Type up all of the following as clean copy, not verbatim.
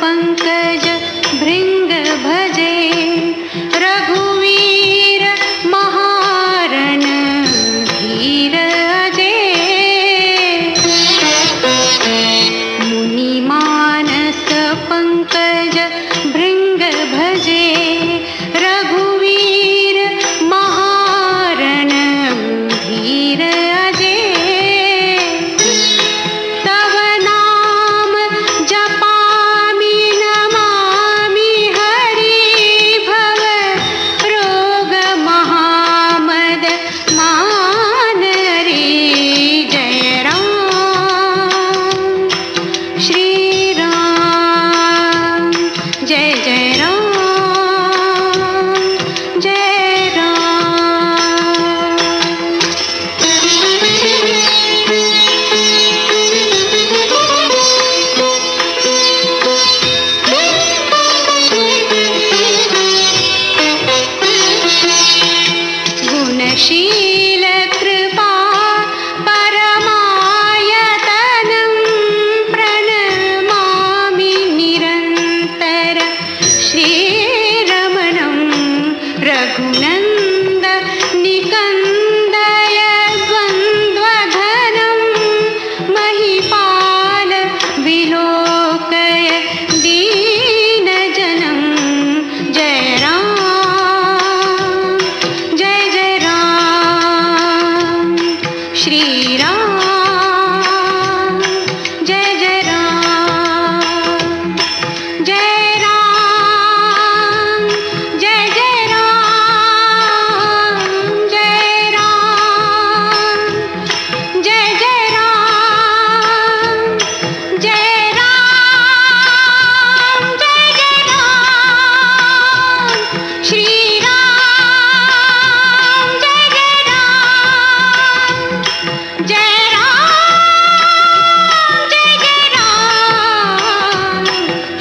पंकज भृंग भजे रघुवीर महारण धीर अजय मुनि मानस पंकज भृंग भजे रघुवीर महारण धीर अजय तव नाम जपामि नमामि हरि भव रोग महामद मान रे जय राम श्री राम जय जय राम जय राम गुणशील कृपा परमायतनं प्रणमामि निरन्तर श्रीरमणं रघुनन्द निकन्दय द्वन्द्वघनं महिपाल विलोकय दीनजनं जय राम जय जय राम श्री राम जय जय राम जय राम जय जय राम जय राम जय जय राम जय राम जय जय राम श्री राम जय जय राम जय राम जय जय राम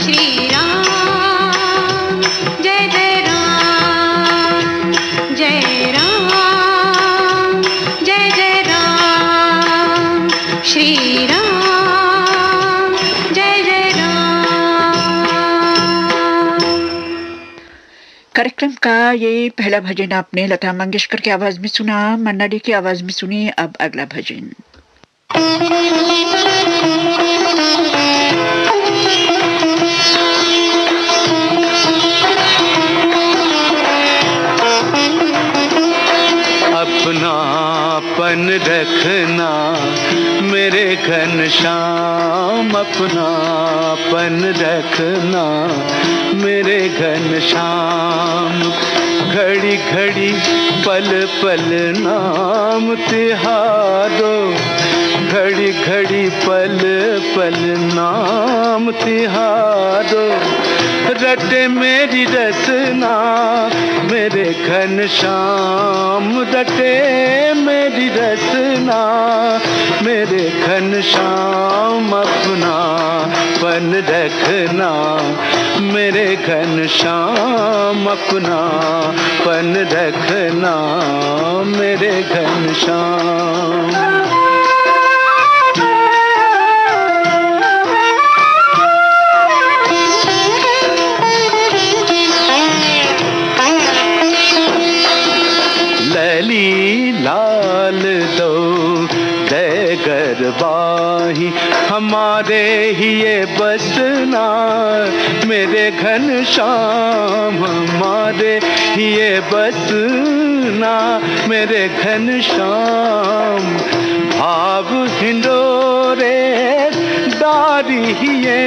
श्री राम जय जय राम जय राम जय जय राम श्री राम जय जय राम। कार्यक्रम का ये पहला भजन आपने लता मंगेशकर की आवाज में सुना। मन्ना डे की आवाज में सुनी। अब अगला भजन अपनापन रखना मेरे घनश्याम, अपनापन रखना मेरे घनश्याम। घड़ी घड़ी पल पल नाम तिहारो, घड़ी घड़ी पल पल नाम तिहारो। रटे मेरी रसना मेरे घनश्याम, रटे मेरी रसना मेरे घनश्याम। अपनापन रखना मेरे घनश्याम, अपनापन रखना मेरे घनश्याम। लली लाल दो दे गरबाही हमारे ही ये बसना मेरे घनश्याम, हमारे ही ये बसना मेरे घनश्याम। भाव हिंडोरे डारी ही ये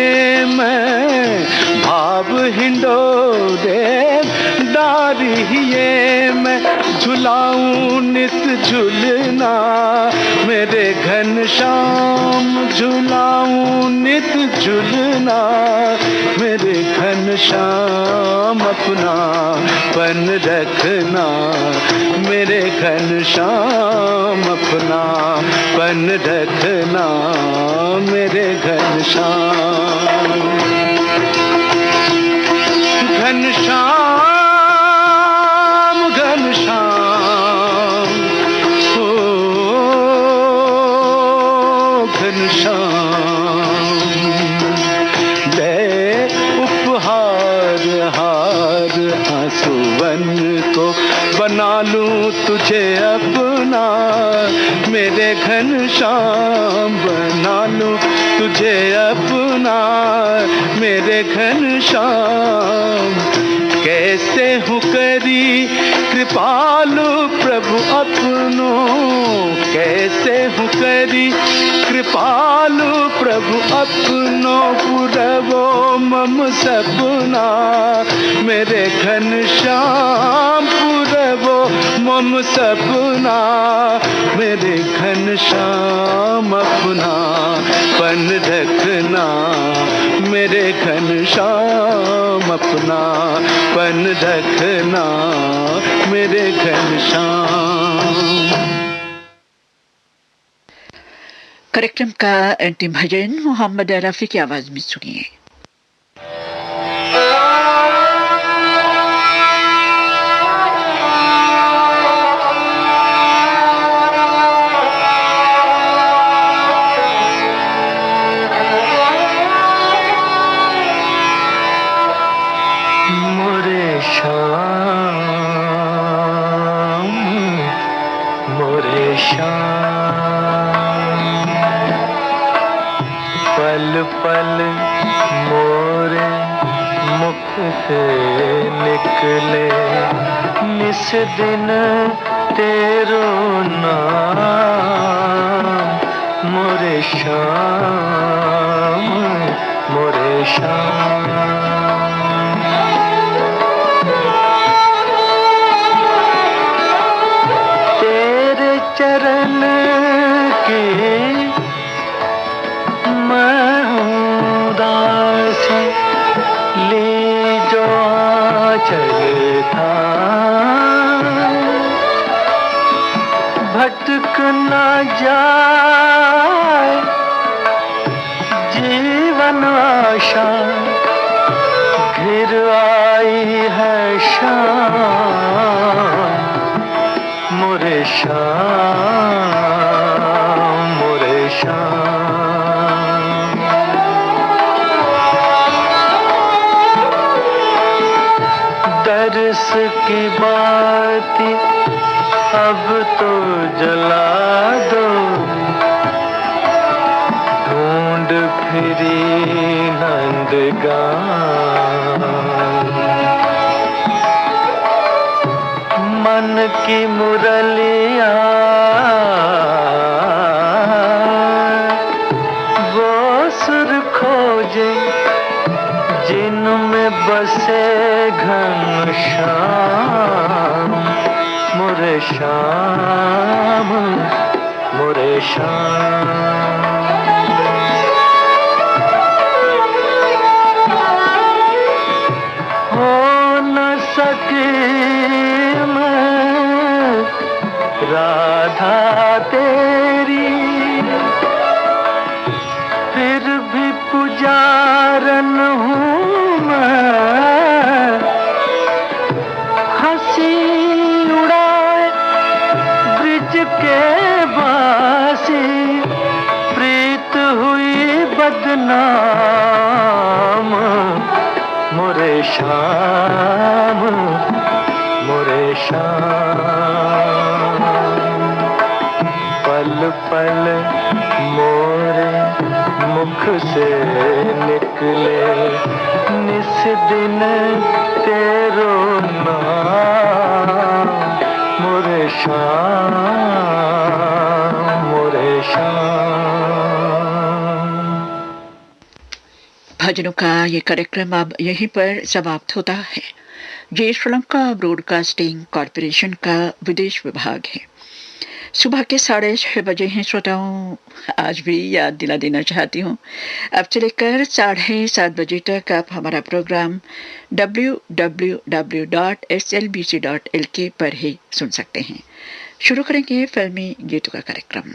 मैं, भाव हिंडोरे डारी ही ये मैं। झुलाऊं नित झुलना मेरे घनश्याम, झुलाऊं नित झुलना मेरे घनश्याम। अपनापन रखना मेरे घनश्याम, अपनापन रखना मेरे घनश्याम। घनश्याम घनश्याम ओ घनश्याम, ले तुझे अपना, मेरे घनश्याम बना लूं तुझे अपना, मेरे घनश्याम। कैसे हूँ करी कृपालु प्रभु अपनों, कैसे हूँ करी कृपालु प्रभु अपनों, पुरवो मम सपना, मेरे घनश्याम पुरवो मम सपना, मेरे घनश्याम अपना पन रखना, मेरे घनश्याम अपना पन रखना, मेरे घनश्याम। कार्यक्रम का अंतिम भजन मोहम्मद रफी की आवाज में सुनिए। पल मोरे मुख से निकले, निस दिन तेरो नाम, मोरे श्याम मोरे श्याम। तेरे चरण के चलता भटक न जाए जीवन आशा, घिर आई है शाम, मोरे श्याम मोरे श्याम। दर्श की बाती अब तो जला दो, ढूंढ फिरी नंदगान, मन की मुरलिया वो सुर खोजे, जिनमें बसे घनश्याम, मोरे श्याम मोरे श्याम। हो न सके मैं राधा तेरी, फिर भी पुजारन हूँ मैं, हंसी उड़ाए ब्रिज के बासी, प्रीत हुई बदनाम, मोरे श्याम मोरे श्याम। पल पल मोरे मुख से निकले, निस दिन तेरो नाम, मोरे श्याम मोरे श्याम। भजनों का ये कार्यक्रम अब यहीं पर समाप्त होता है। ये श्रीलंका ब्रॉडकास्टिंग कॉरपोरेशन का विदेश विभाग है। सुबह के 6:30 बजे हैं श्रोताओं। आज भी याद दिला देना चाहती हूँ, अब से लेकर 7:30 बजे तक आप हमारा प्रोग्राम www.slbc.lk पर ही सुन सकते हैं। शुरू करेंगे फिल्मी गीतों का कार्यक्रम।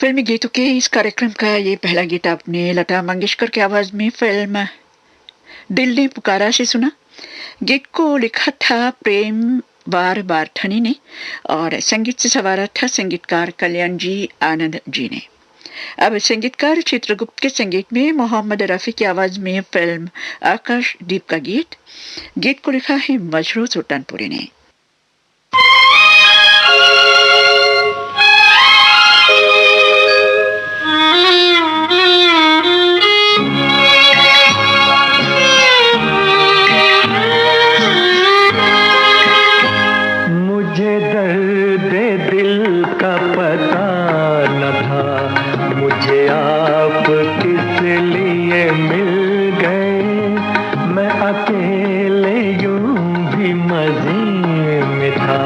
फिल्मी गीतों के इस कार्यक्रम का ये पहला गीत आपने लता मंगेशकर की आवाज में फिल्म दिल ने पुकारा से सुना। गीत को लिखा था प्रेम बार बारठनी ने और संगीत से संवारा था संगीतकार कल्याण जी आनंद जी ने। अब संगीतकार चित्रगुप्त के संगीत में मोहम्मद रफी की आवाज में फिल्म आकाश दीप का गीत को लिखा है मजरू सुल्तानपुरी ने। मुझे दर्द दिल का पता न था, मुझे आप किस लिए मिल गए। मैं अकेले यूं भी मजे में था,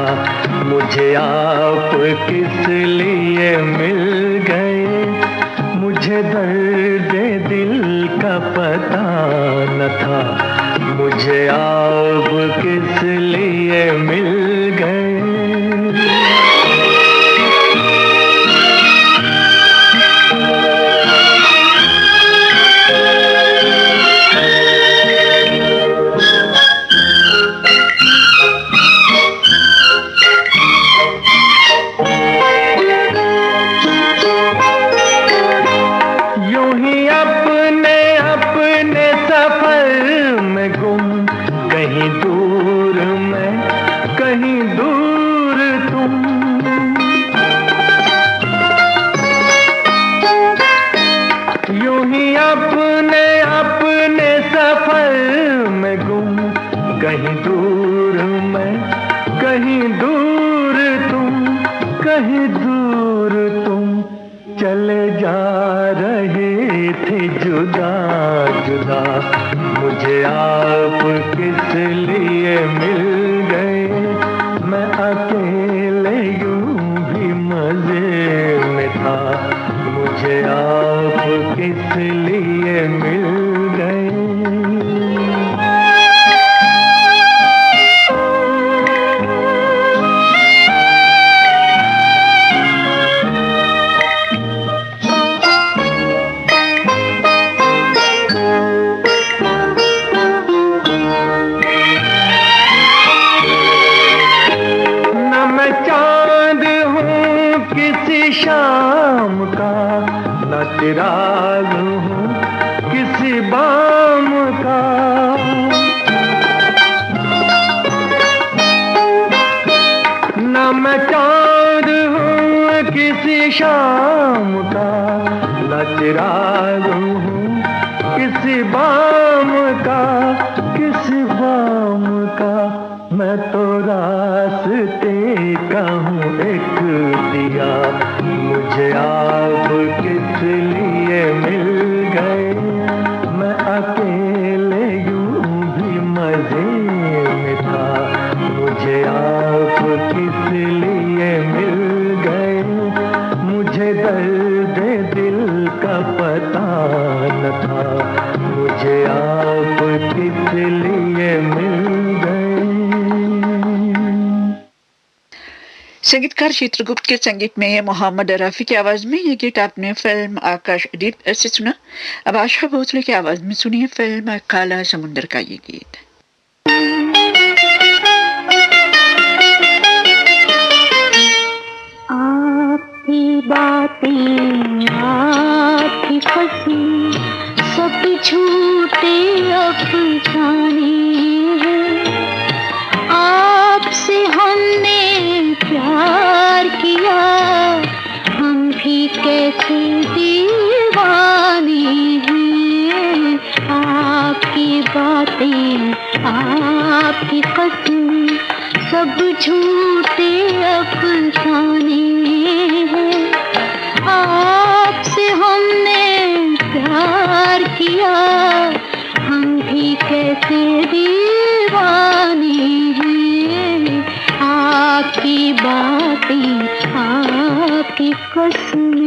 मुझे आप किस लिए मिल गए। मुझे दर्द दिल का पता न था, मुझे आप किस लिए मिल गए। यूं ही अपने अपने सफर में गुम, कहीं दूर मैं कहीं दूर तुम। यूं ही अपने अपने सफर में गुम, कहीं दूर मैं कहीं दूर तुम, कहीं दूर तुम। चले जा रहे थे जुदा जुदा, मुझे आप किस लिए मिल गए। मैं अकेले यूं भी मजे में था, मुझे आप किस लिए मिल गए। शाम का न चिराग हूँ किसी बाम का, न मैं चाँद हूँ किसी शाम का, न चिराग हूँ किसी बाम का, किसी बाम का। मैं तो रास्ते का हूँ एक दिया, मुझे आप किस लिए मिल गए। मैं अकेले यूं भी मजे में था, मुझे आप किस लिए मिल गए। मुझे दर्द दिल का पता न था, मुझे आप किस लिए मिल गए। संगीतकार चित्रगुप्त के संगीत में मोहम्मद रफी की आवाज में ये गीत आपने फिल्म आकाश दीप से सुना। अब आशा भोसले की आवाज में सुनिए फिल्म काला समुंदर का ये गीत। आपकी बातें आपकी फंसी सब झूठे अफसाने हैं। आपसे हमने प्यार किया, हम भी कैसे दीवाने हैं। आपकी बातें आपकी कसम सब झूठे अफसाने हैं। आपसे हमने प्यार किया, हम भी कैसे दीवाने हैं। आपकी बातें आपकी कसमें।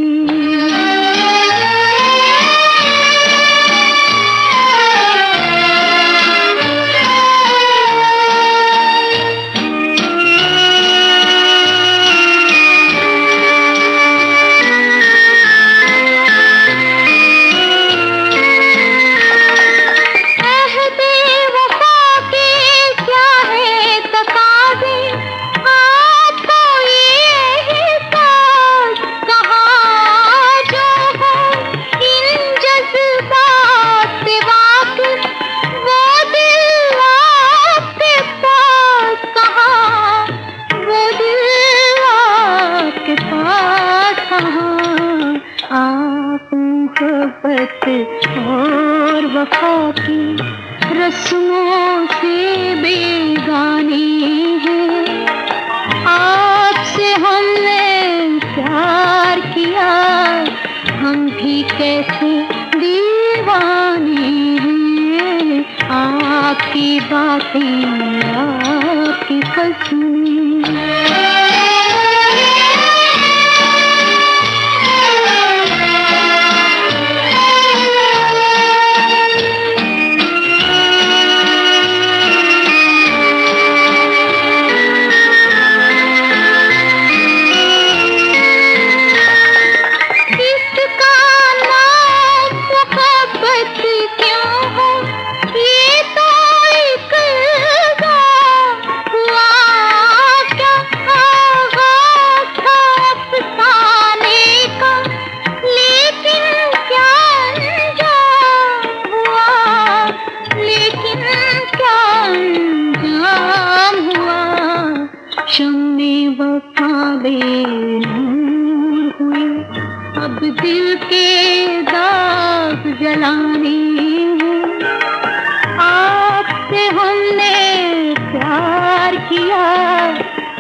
मोहब्बत और वफा की रस्मों से बेगाने हैं। आपसे हमने प्यार किया, हम भी कैसे दीवाने हैं। आपकी बातें, आपकी कसमें। अब दिल के दाग जलाने हैं। आपसे हमने प्यार किया,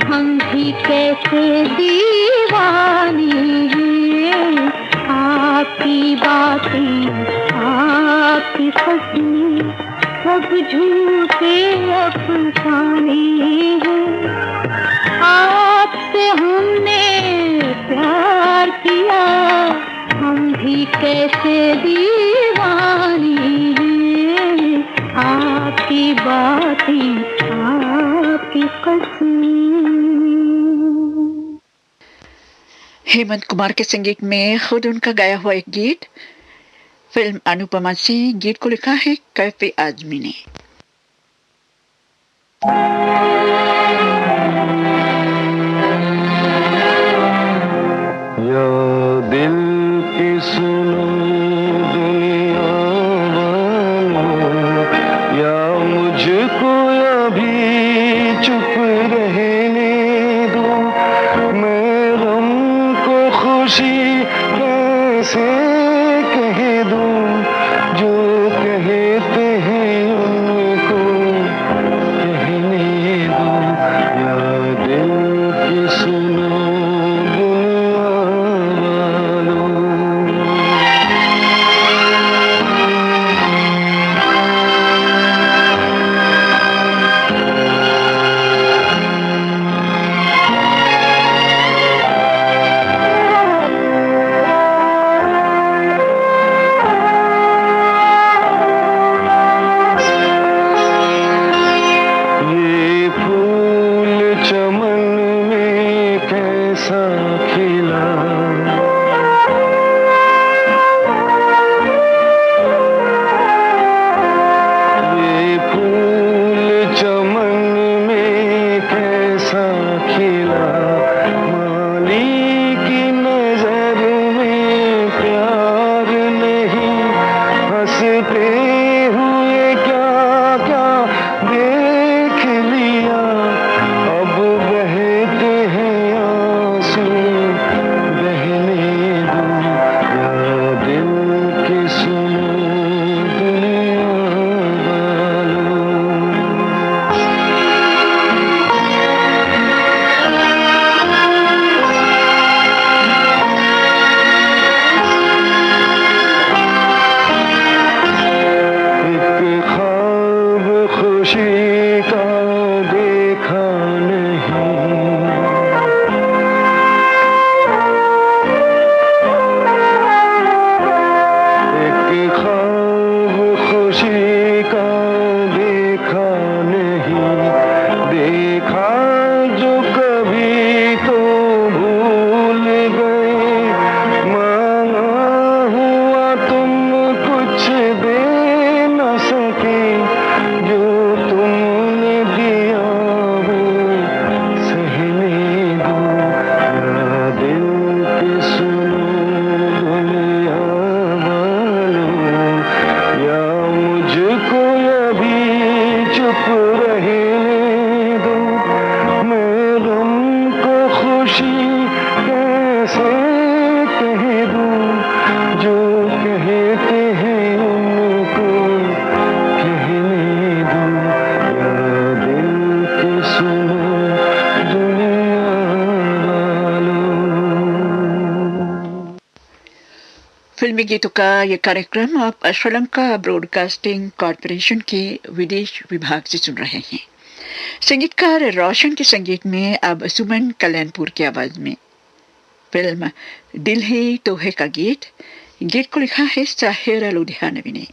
हम भी कैसे दीवाने हैं। आपकी बातें, आपकी कसमें, सब झूठे अफसाने हैं। आपसे हमने प्यार किया, हम भी कैसे दीवाने हैं। आपकी बातें, आपकी कसमें। हेमंत कुमार के संगीत में खुद उनका गाया हुआ एक गीत, फिल्म अनुपमा से। गीत को लिखा है कैफे आजमी ने। या दिल की सुनो दुनिया वालों, या मुझको अभी चुप रहने दो। मैं गम को खुशी कैसे कह दूं, जो कहते हैं उनको कहने दो। या दिल की सुनो फिल्मी गीतों का ये कार्यक्रम आप श्रीलंका ब्रॉडकास्टिंग कॉरपोरेशन के विदेश विभाग से सुन रहे हैं। संगीतकार रोशन के संगीत में अब सुमन कल्याणपुर की आवाज में फिल्म दिल है तोहे का गीत को लिखा है साहिर लुधियानवी ने।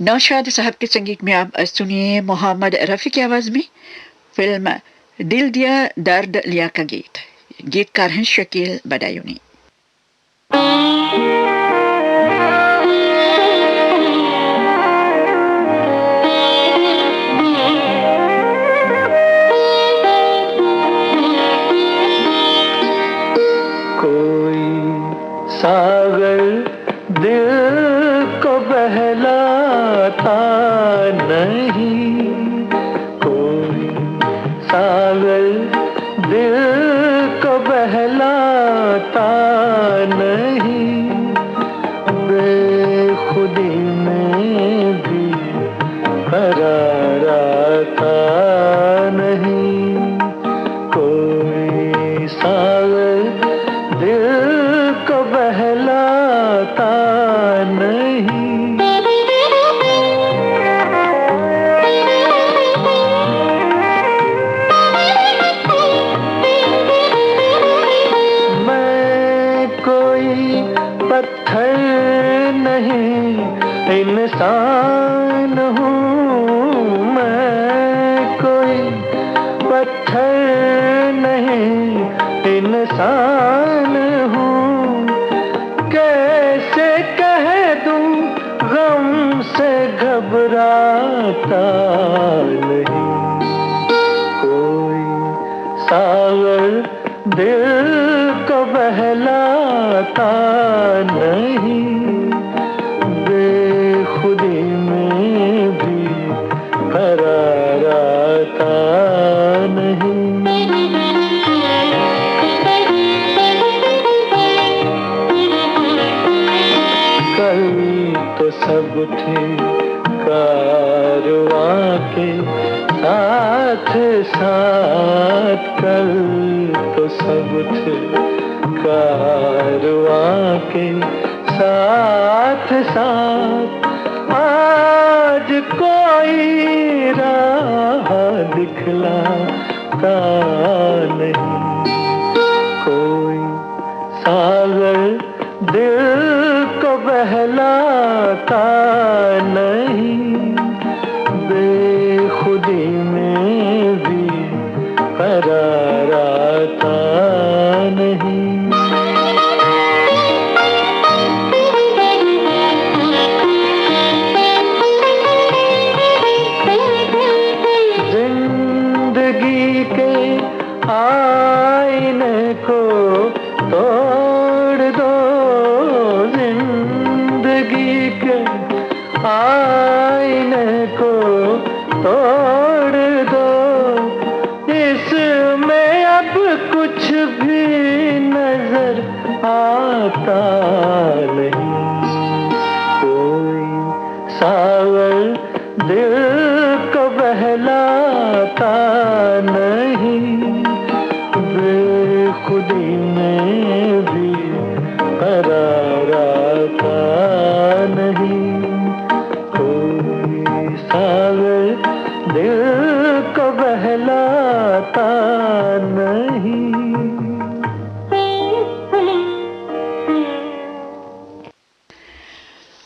नौशाद साहब के संगीत में आप सुनिए मोहम्मद रफी की आवाज में फिल्म दिल दिया दर्द लिया का गीत। गीतकार हैं शकील बदायूनी। कोई सागर दिल को बहलाता नहीं, कोई सागर दिल को बहलाता नहीं, बेखुदी में भी करार आता नहीं, कोई सागर दिल को बहलाता नहीं। मैं कोई पत्थर नहीं इंसान हूँ, मैं कोई पत्थर नहीं इंसान हूँ, दिल को बहलाता नहीं, बेखुदी में भी करार आता नहीं। कल तो सब थे कारवां के साथ साथ, कल तो सब थे कारवां के साथ साथ, आज कोई राह दिखलाता नहीं, कोई सागर दिल को बहलाता नहीं, बेखुदी में भी करार आता नहीं। जिंदगी के आईने को तोड़ दो, जिंदगी के आईने को तोड़ दो, इसमें अब कुछ भी नजर आता नहीं, कोई सावर दिल को बहलाता नहीं, बेखुदी में भी करार आता नहीं, कोई सावर दिल को बहलाता नहीं।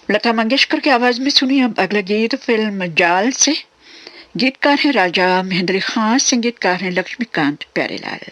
लता मंगेशकर की आवाज में सुनिए अब अगला गीत फिल्म जाल से। गीतकार हैं राजा महेंद्र खान, संगीतकार हैं लक्ष्मीकांत प्यारेलाल।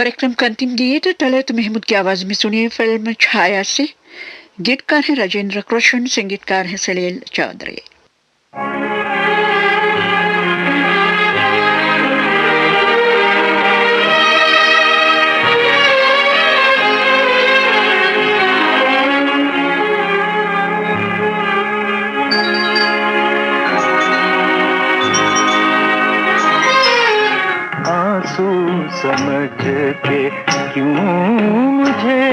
कार्यक्रम का अंतिम गीत तलत महमूद की आवाज में सुनिए फिल्म छाया से। गीतकार हैं राजेंद्र कृष्ण, संगीतकार हैं सलील चौधरी। समझ के क्यों मुझे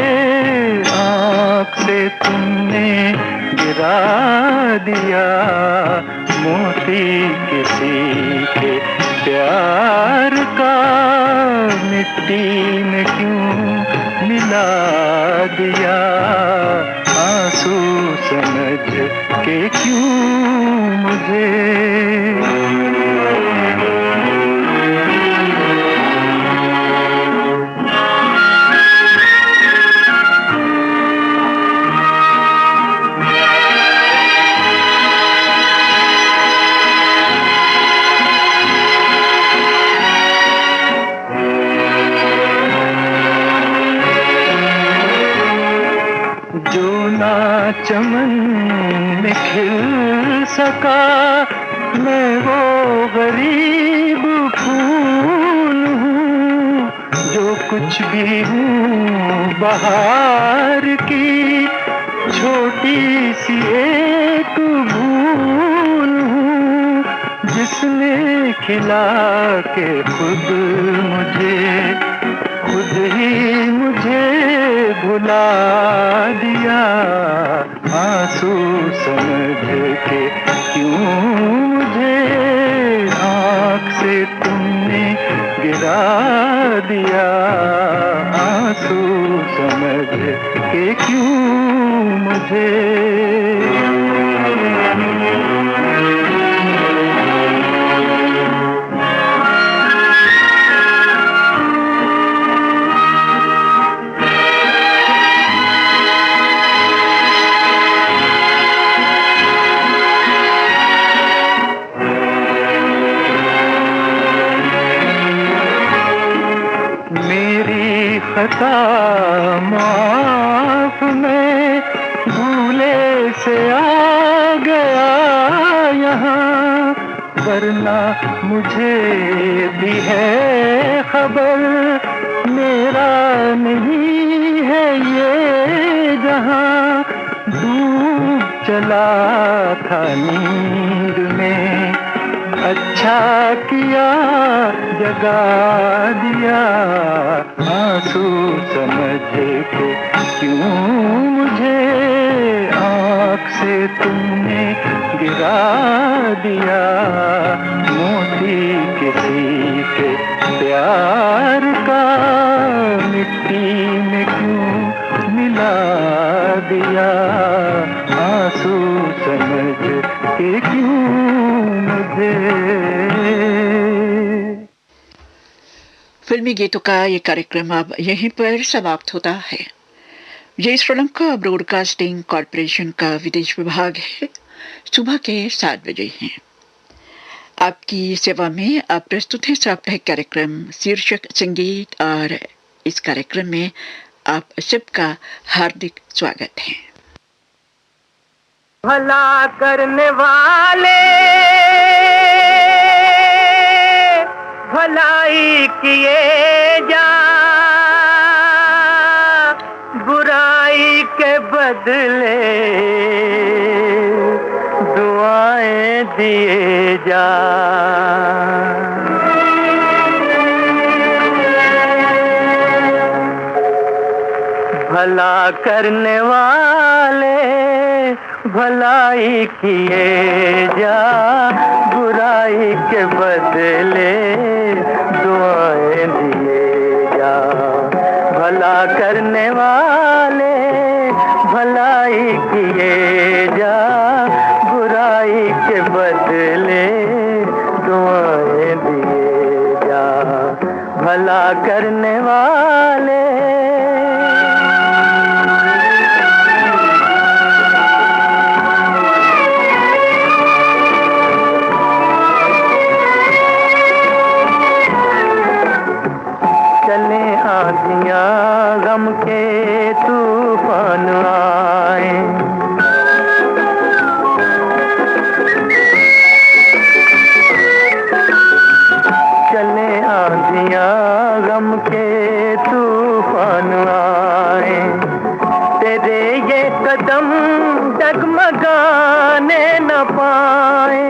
आँख से तुमने गिरा दिया, मोती किसी के प्यार का मिट्टी में क्यों मिला दिया, आंसू समझ के क्यों मुझे। चमन में खिल सका मैं वो गरीब फूल हूँ, जो कुछ भी हूँ बहार की छोटी सी एक भूल हूँ, जिसने खिला के खुद ही मुझे भुला दिया, आंसू समझ के क्यों मुझे आँख से तुमने गिरा दिया, आंसू समझ के क्यों मुझे। खता माफ में भूले से आ गया यहाँ, वरना मुझे भी है खबर मेरा नहीं है ये जहाँ, डूब चला था नींद में अच्छा किया जगा दिया, आंसू समझ के क्यों मुझे आँख से तुमने गिरा दिया, मोती किसी के प्यार का मिट्टी में क्यों मिला दिया, आंसू समझ के क्यों मुझे। फिल्मी गीतों का ये कार्यक्रम अब यहीं पर समाप्त होता है। ये श्रीलंका ब्रॉडकास्टिंग कॉरपोरेशन का विदेश विभाग है। सुबह के 7 बजे हैं। आपकी सेवा में अब प्रस्तुत है साप्ताहिक कार्यक्रम शीर्षक संगीत, और इस कार्यक्रम में आप सबका हार्दिक स्वागत है। भला करने वाले भलाई किए जा, बुराई के बदले दुआएं दिए जा। भला करने वाले भलाई किए जा, बुराई के बदले दुआएं दिए जा। भला करने वाले भलाई किए जा, बुराई के बदले दुआएं दिए जा। भला करने वाले न पाए,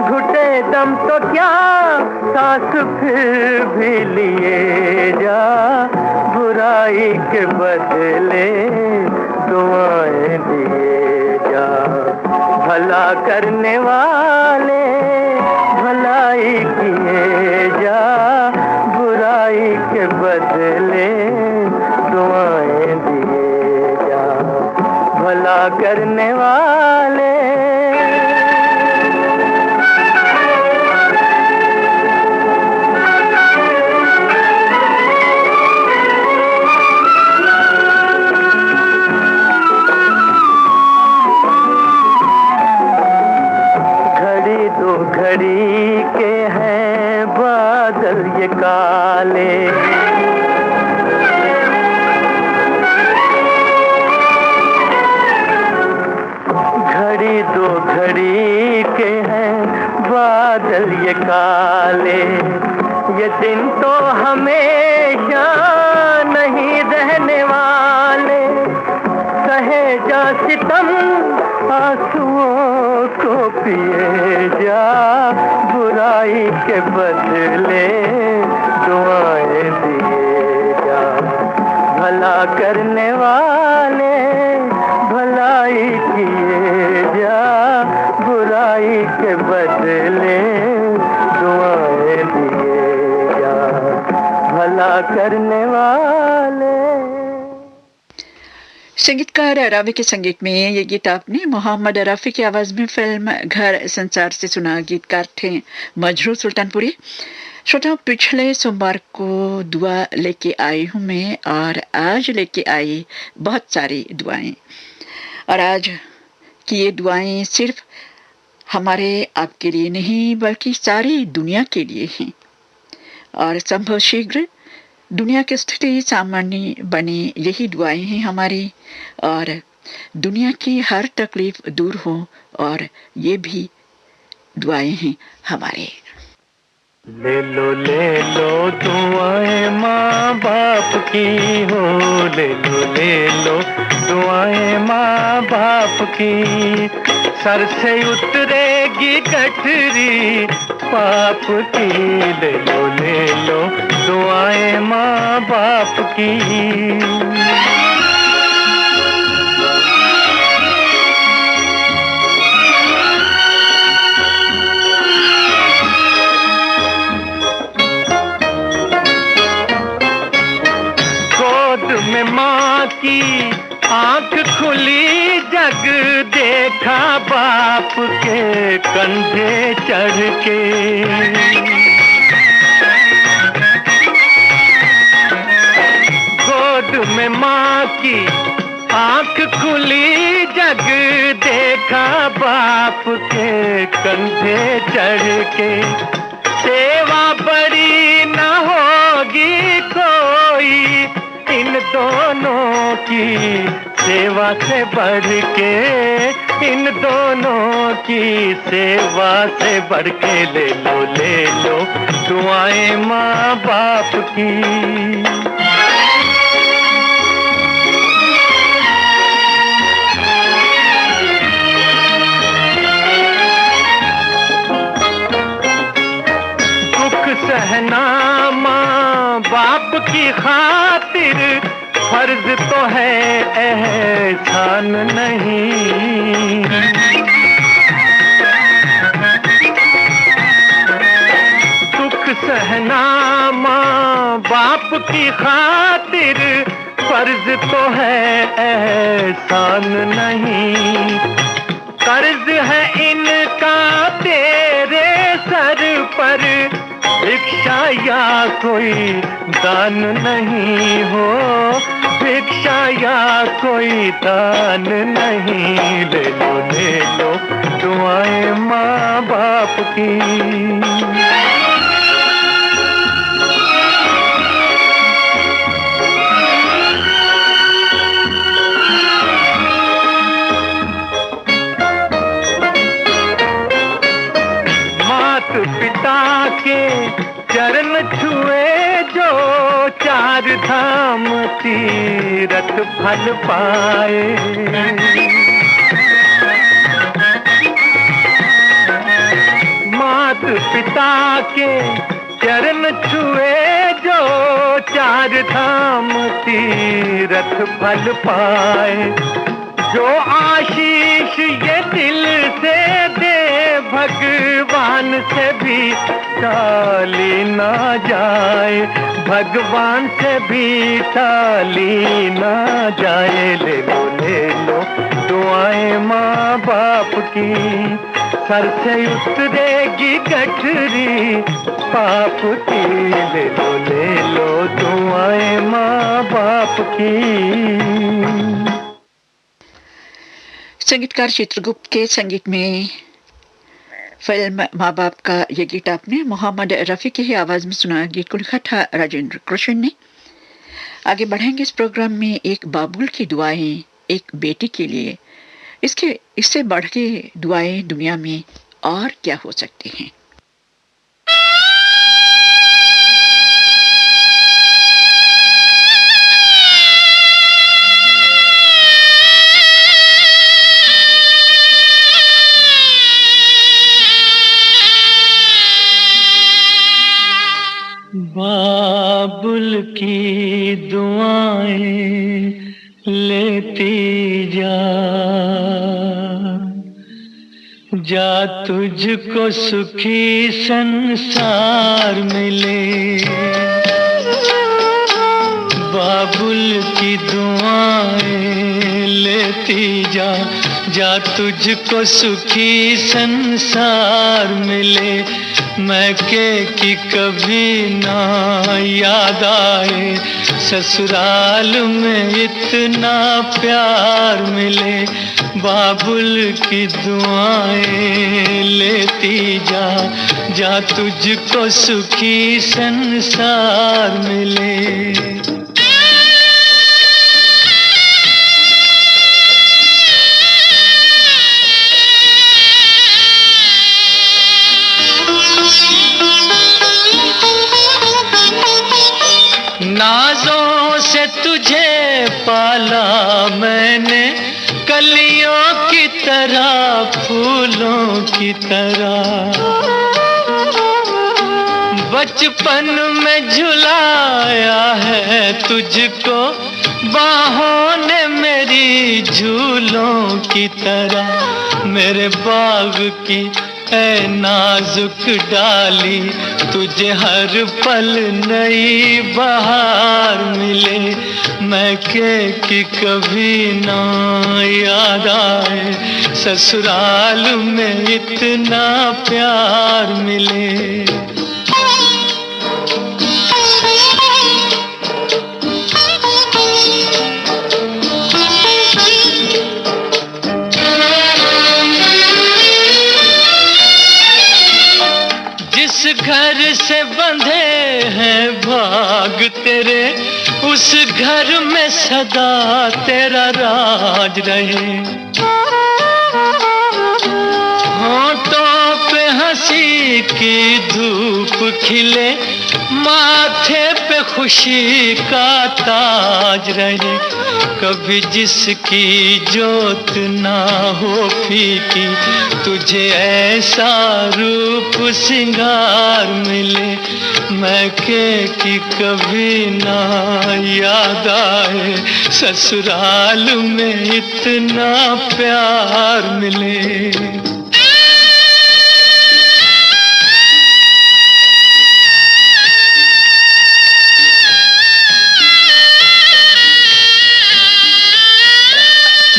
घुटे दम तो क्या सांस फिर भी लिए जा, बुराई के बदले दुआएं दिए जा। भला करने वाले भलाई किए जा, बुराई के बदले दुआएं दिए जा। भला करने वाले घड़ी के हैं बादल ये काले, घड़ी दो घड़ी के हैं बादल ये काले, ये दिन तो हमेशा नहीं रहने वाले। कहे जा सितम आंसुओं को पिए जा, बुराई के बदले दुआएं दिए जा। भला करने वाले भलाई किए जा, बुराई के बदले दुआएं दिए जा। भला करने वाले। संगीतकार रावी के संगीत में ये गीत आपने मोहम्मद रफ़ी की आवाज में फिल्म घर संसार से सुना। गीतकार थे मजरू सुल्तानपुरी। श्रोताओं, पिछले सोमवार को दुआ लेके आई हूँ मैं, और आज लेके आई बहुत सारी दुआएं। और आज की ये दुआएं सिर्फ हमारे आपके लिए नहीं बल्कि सारी दुनिया के लिए हैं, और संभव शीघ्र दुनिया की स्थिति सामान्य बने, यही दुआएं हैं हमारी। और दुनिया की हर तकलीफ दूर हो, और ये भी दुआएं हैं हमारे। ले लो दुआएं माँ बाप की हो, ले लो दुआएं माँ बाप की। सर से उतरेगी गठरी पाप की, ले लो दुआएं माँ बाप की। में माँ की आंख खुली, जग देखा बाप के कंधे चढ़ के। गोद में माँ की आंख खुली, जग देखा बाप के कंधे चढ़ के। सेवा बड़ी न होगी कोई इन दोनों की, सेवा से बढ़ के, इन दोनों की सेवा से बढ़ के। ले लो दुआएं माँ बाप की। सहना माँ बाप की खातिर फर्ज तो है, एहसान नहीं। दुख सहना माँ बाप की खातिर फर्ज तो है, एहसान नहीं। कर्ज है इनका तेरे सर पर, भिक्षा या कोई दान नहीं हो, भिक्षा या कोई दान नहीं। ले लो दुआएं माँ बाप की। पिता के चरण छुए जो, चार धाम तीरथ फल पाए। चार धाम तीरथ फल पाए। जो आशीष ये दिल से दे भगवान से भी टाली ना जाए, भगवान से भी टाली ना जाए। ले लो दुआएं माँ बाप की, सर से उतरेगी गठरी पाप की। ले लो दुआएं माँ बाप की। संगीतकार चित्रगुप्त के संगीत में फिल्म माँ बाप का ये गीत आपने मोहम्मद रफ़ी की ही आवाज़ में सुना। गीत को लिखा था राजेंद्र कृष्ण ने। आगे बढ़ेंगे इस प्रोग्राम में। एक बाबुल की दुआएं एक बेटी के लिए, इससे बढ़ के दुआएं दुनिया में और क्या हो सकती हैं। बाबुल की दुआएं लेती जा तुझको सुखी संसार मिले। बाबुल की दुआएं लेती जा तुझको सुखी संसार मिले। मैं कि कभी ना याद आए, ससुराल में इतना प्यार मिले। बाबुल की दुआएं लेती जा तुझको सुखी संसार मिले। नाज़ों से तुझे पाला मैंने, कलियों की तरह फूलों की तरह। बचपन में झुलाया है तुझको बाहों ने मेरी झूलों की तरह। मेरे बाग की ऐ नाजुक डाली, तुझे हर पल नई बहार मिले। मैं कि कभी ना याद आए, ससुराल में इतना प्यार मिले। घर से बंधे हैं भाग तेरे, उस घर में सदा तेरा राज रहे। होठों पे हंसी की धूप खिले, माथे पे खुशी का ताज रहे। कभी जिसकी जोत ना हो फीकी, तुझे ऐसा रूप सिंगार मिले। मैं कि कभी ना याद आए, ससुराल में इतना प्यार मिले।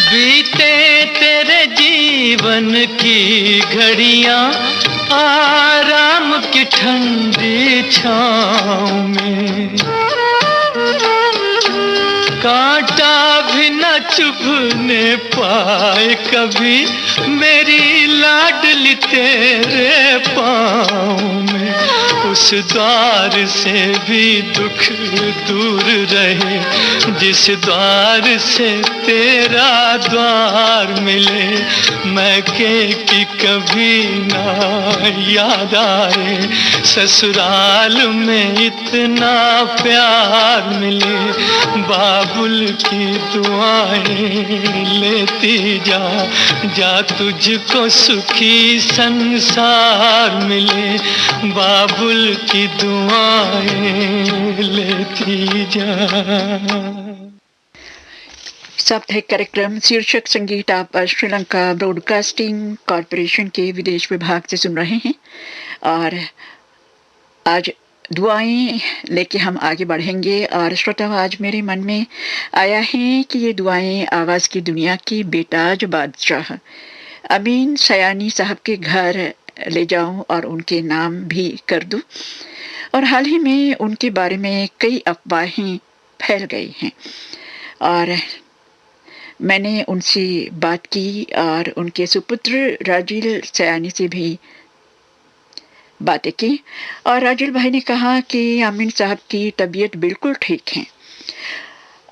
बीते तेरे जीवन की घड़ियां आराम की ठंडी छाँव में, कांटा भी न चुभने पाए कभी मेरी लाडली तेरे पाँव में। उस द्वार से भी दुख दूर रहे, जिस द्वार से तेरा द्वार मिले। मैं कि कभी ना याद आए, ससुराल में इतना प्यार मिले। बाबुल की दुआएं लेती जा तुझको सुखी संसार मिले। बाबुल की दुआएं लेती जा। साप्ताहिक कार्यक्रम शीर्षक संगीत आप श्रीलंका ब्रॉडकास्टिंग कॉरपोरेशन के विदेश विभाग से सुन रहे हैं और आज दुआएं लेके हम आगे बढ़ेंगे। और श्रोताओं, आज मेरे मन में आया है कि ये दुआएं आवाज़ की दुनिया की बेताज बादशाह अमीन सयानी साहब के घर ले जाऊं और उनके नाम भी कर दूं। और हाल ही में उनके बारे में कई अफवाहें फैल गई हैं और मैंने उनसे बात की और उनके सुपुत्र राजिल सयानी से भी बातें की। और राजिल भाई ने कहा कि अमीन साहब की तबीयत बिल्कुल ठीक है।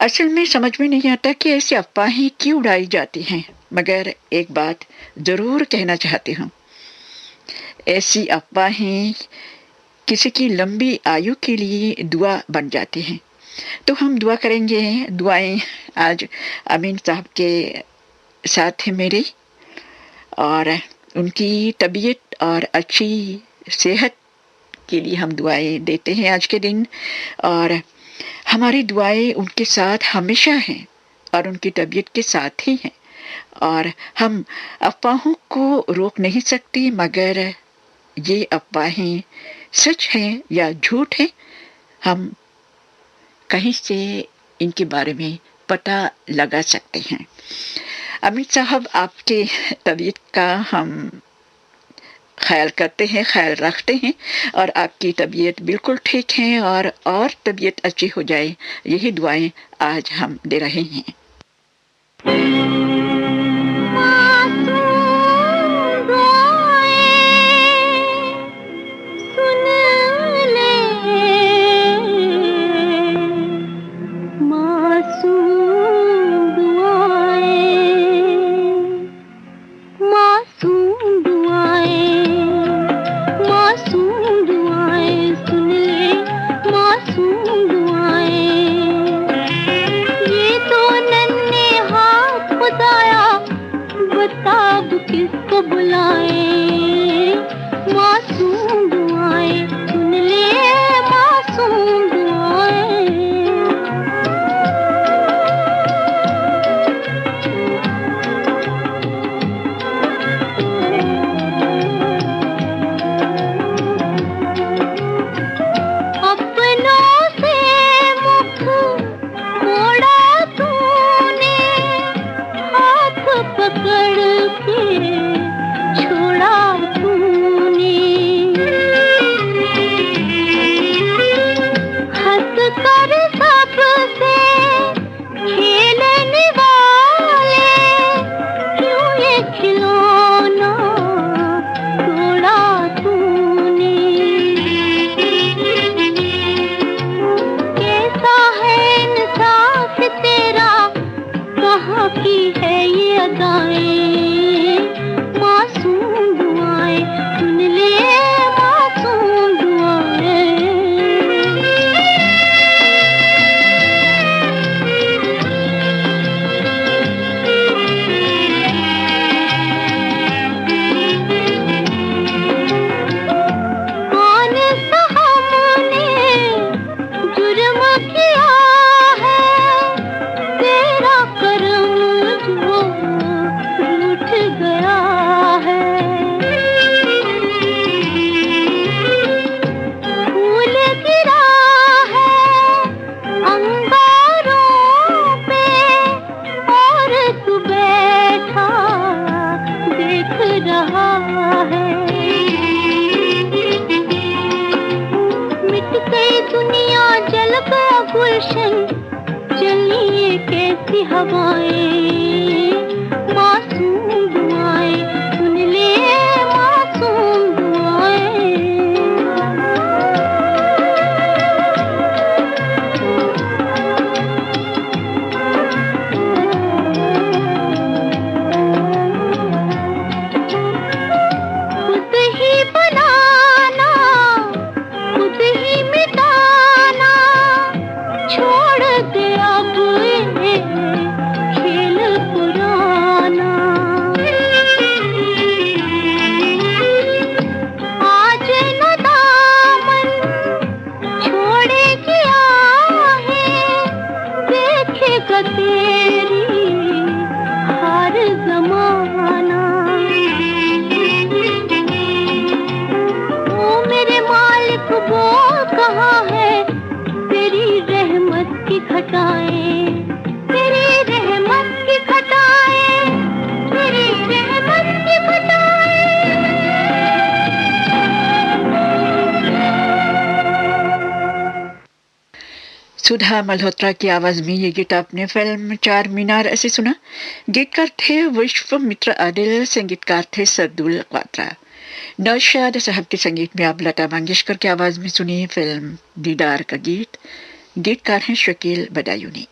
असल में समझ में नहीं आता कि ऐसी अफवाहें क्यों उड़ाई जाती हैं, मगर एक बात ज़रूर कहना चाहती हूँ, ऐसी अफवाहें किसी की लंबी आयु के लिए दुआ बन जाती हैं। तो हम दुआ करेंगे। दुआएं आज अमीन साहब के साथ है मेरे, और उनकी तबीयत और अच्छी सेहत के लिए हम दुआएं देते हैं आज के दिन। और हमारी दुआएं उनके साथ हमेशा हैं और उनकी तबीयत के साथ ही हैं। और हम अफवाहों को रोक नहीं सकते, मगर ये अफवाहें सच हैं या झूठ हैं, हम कहीं से इनके बारे में पता लगा सकते हैं। अमित साहब, आपके तबीयत का हम ख्याल करते हैं, ख्याल रखते हैं और आपकी तबीयत बिल्कुल ठीक है और तबीयत अच्छी हो जाए, यही दुआएं आज हम दे रहे हैं। छोड़ दे अब ये खेल पुराना। सुधा मल्होत्रा की आवाज में ये गीत आपने फिल्म चार मीनार ऐसे सुना। गीतकार थे विश्वामित्र आदिल, संगीतकार थे सरदुल क्वात्रा। नौशाद साहब के संगीत में आप लता मंगेशकर की आवाज में सुनिए फिल्म दीदार का गीत। गीतकार हैं शकील बदायूनी।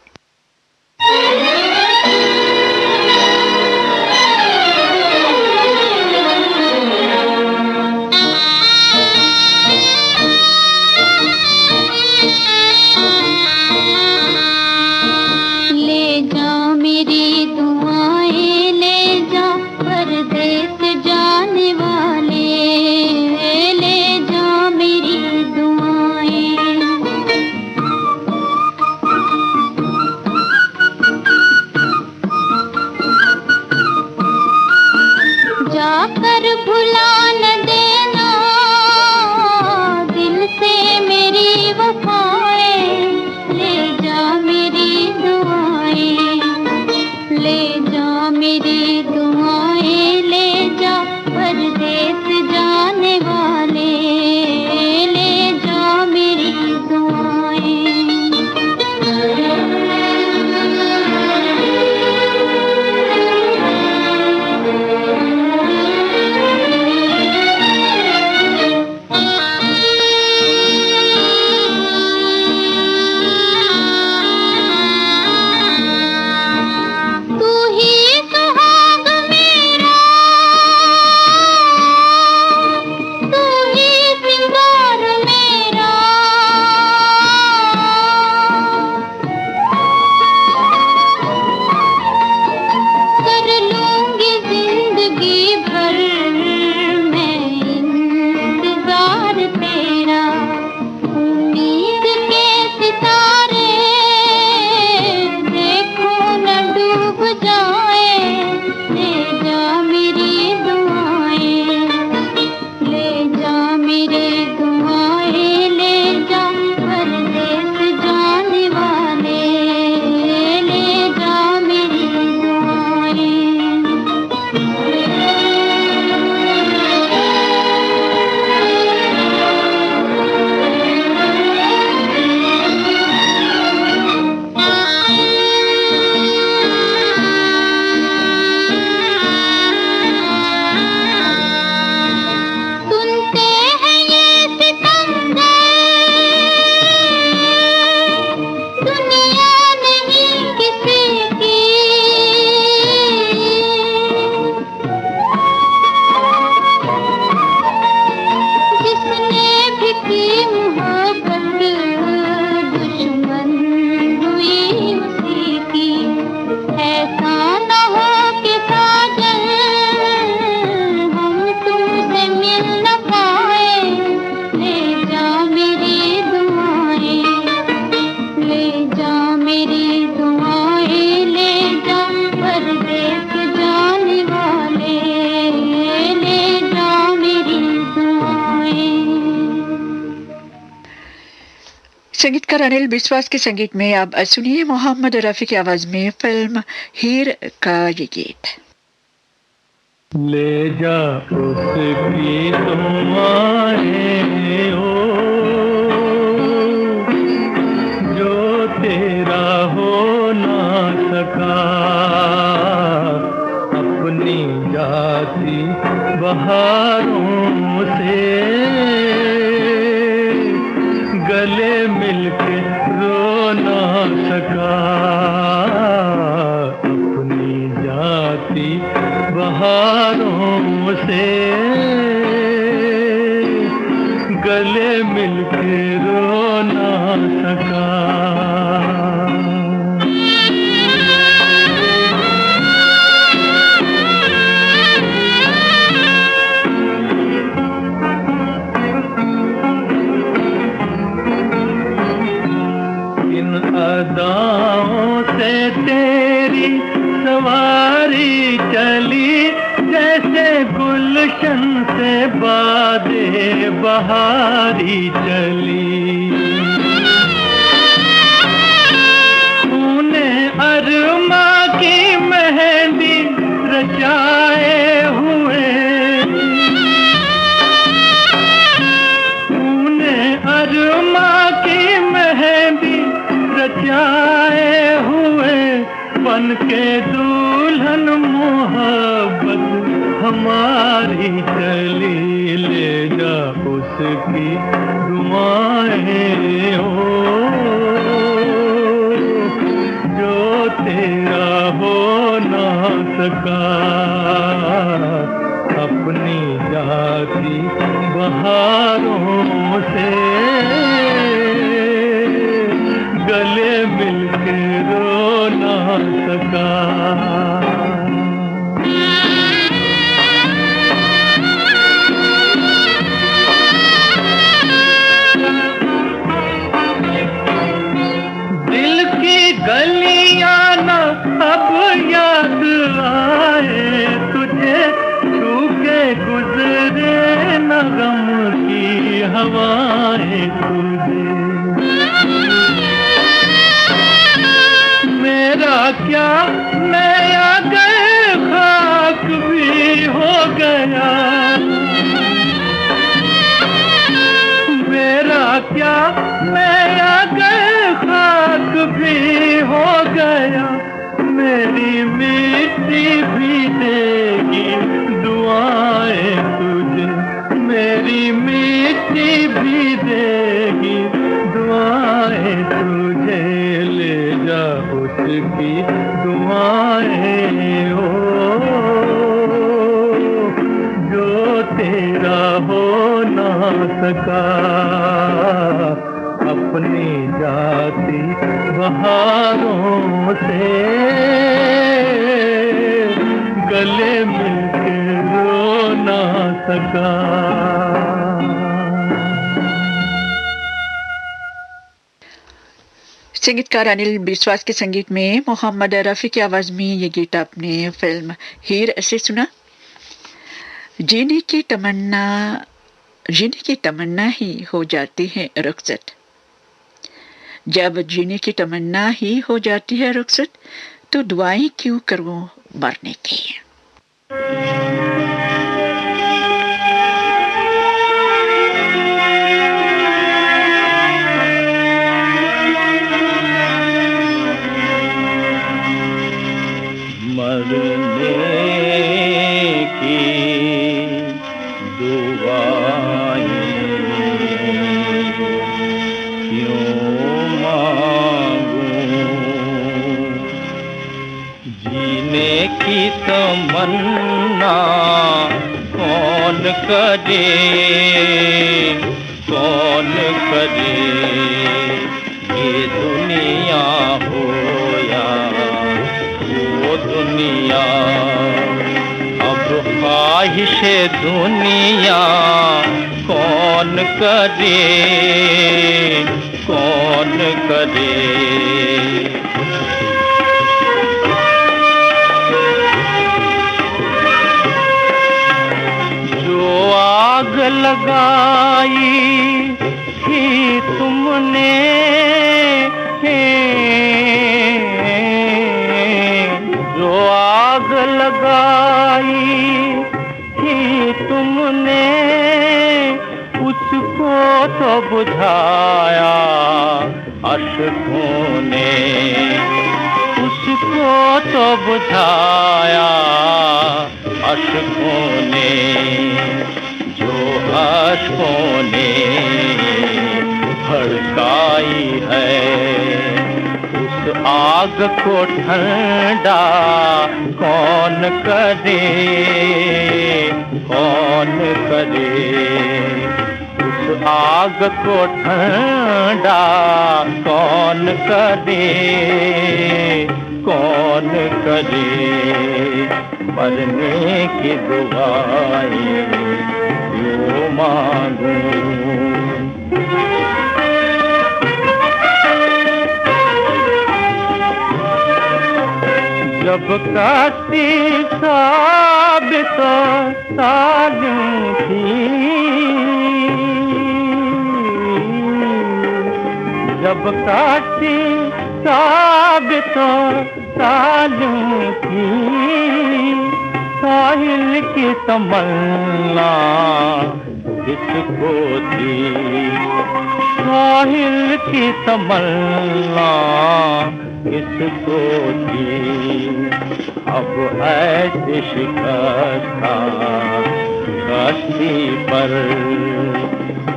संगीतकार अनिल विश्वास के संगीत में आप सुनिए मोहम्मद रफी की आवाज में फिल्म हीर का ये गीत। ले जा उसकी तुम आए हो जो तेरा हो ना सका, अपनी जाती बहारों से गले मिलके रो ना सका, अपनी जाती बहारों से गले मिलके रो ना सका। अदाओं से तेरी सवारी चली, जैसे गुलशन से बादे बहारी चली। तूने अरमा की मेहंदी रचाए हुए, तूने अरमा की मेहंदी उसकी दुआएं हो, जो तेरा हो ना सका अपनी जाती बहारों से, गले मिलके रो ना सका। दिल की गलियां न अब याद आए तुझे, छू के गुजरे न गम की हवाएं तुझे। मेरा क्या मैं अगर खाक भी हो गया, मेरा क्या मैं अगर खाक भी हो गया, मेरी मिट्टी भी देगी दुआएं तुझे, मेरी मिट्टी भी देगी दुआएं तुझे। ले जा उसकी दुआएं हो, जो तेरा हो ना सका अपनी जाती बहारों से, गले मिलके रो ना सका। संगीतकार अनिल बिस्वास के संगीत में मोहम्मद रफ़ी की आवाज में ये गीत आपने फिल्म हीर से सुना। जीने की तमन्ना ही हो जाती है रुखसत। जब जीने की तमन्ना ही हो जाती है रुखसत, तो दुआएं क्यों करूं मरने की। मरने की दुआएं क्यों मांगूं, जीने की तमन्ना कौन करे, कौन करे। ये दुनिया हो या वो दुनिया, अब ख्वाहिश दुनिया कौन करे, कौन करे। जो आग लगाई थी तुमने, जो आग लगाई थी तुमने, उसको तो बुझाया अश्कों ने, उसको तो बुझाया अश्कों ने। जो अश्कों ने भड़काई है, उस आग को ठंडा कौन करे, कौन करे। उस आग को ठंडा कौन करे, कौन करे। मरने की दुआएं क्यों मांगूं। जब काटी साबित सालूं थी, जब काटी साबित सालूं थी, साहिल की तमन्ना किसको थी, साहिल की तमन्ना किसको थी। अब ऐसी शिकस्त कश्ती पर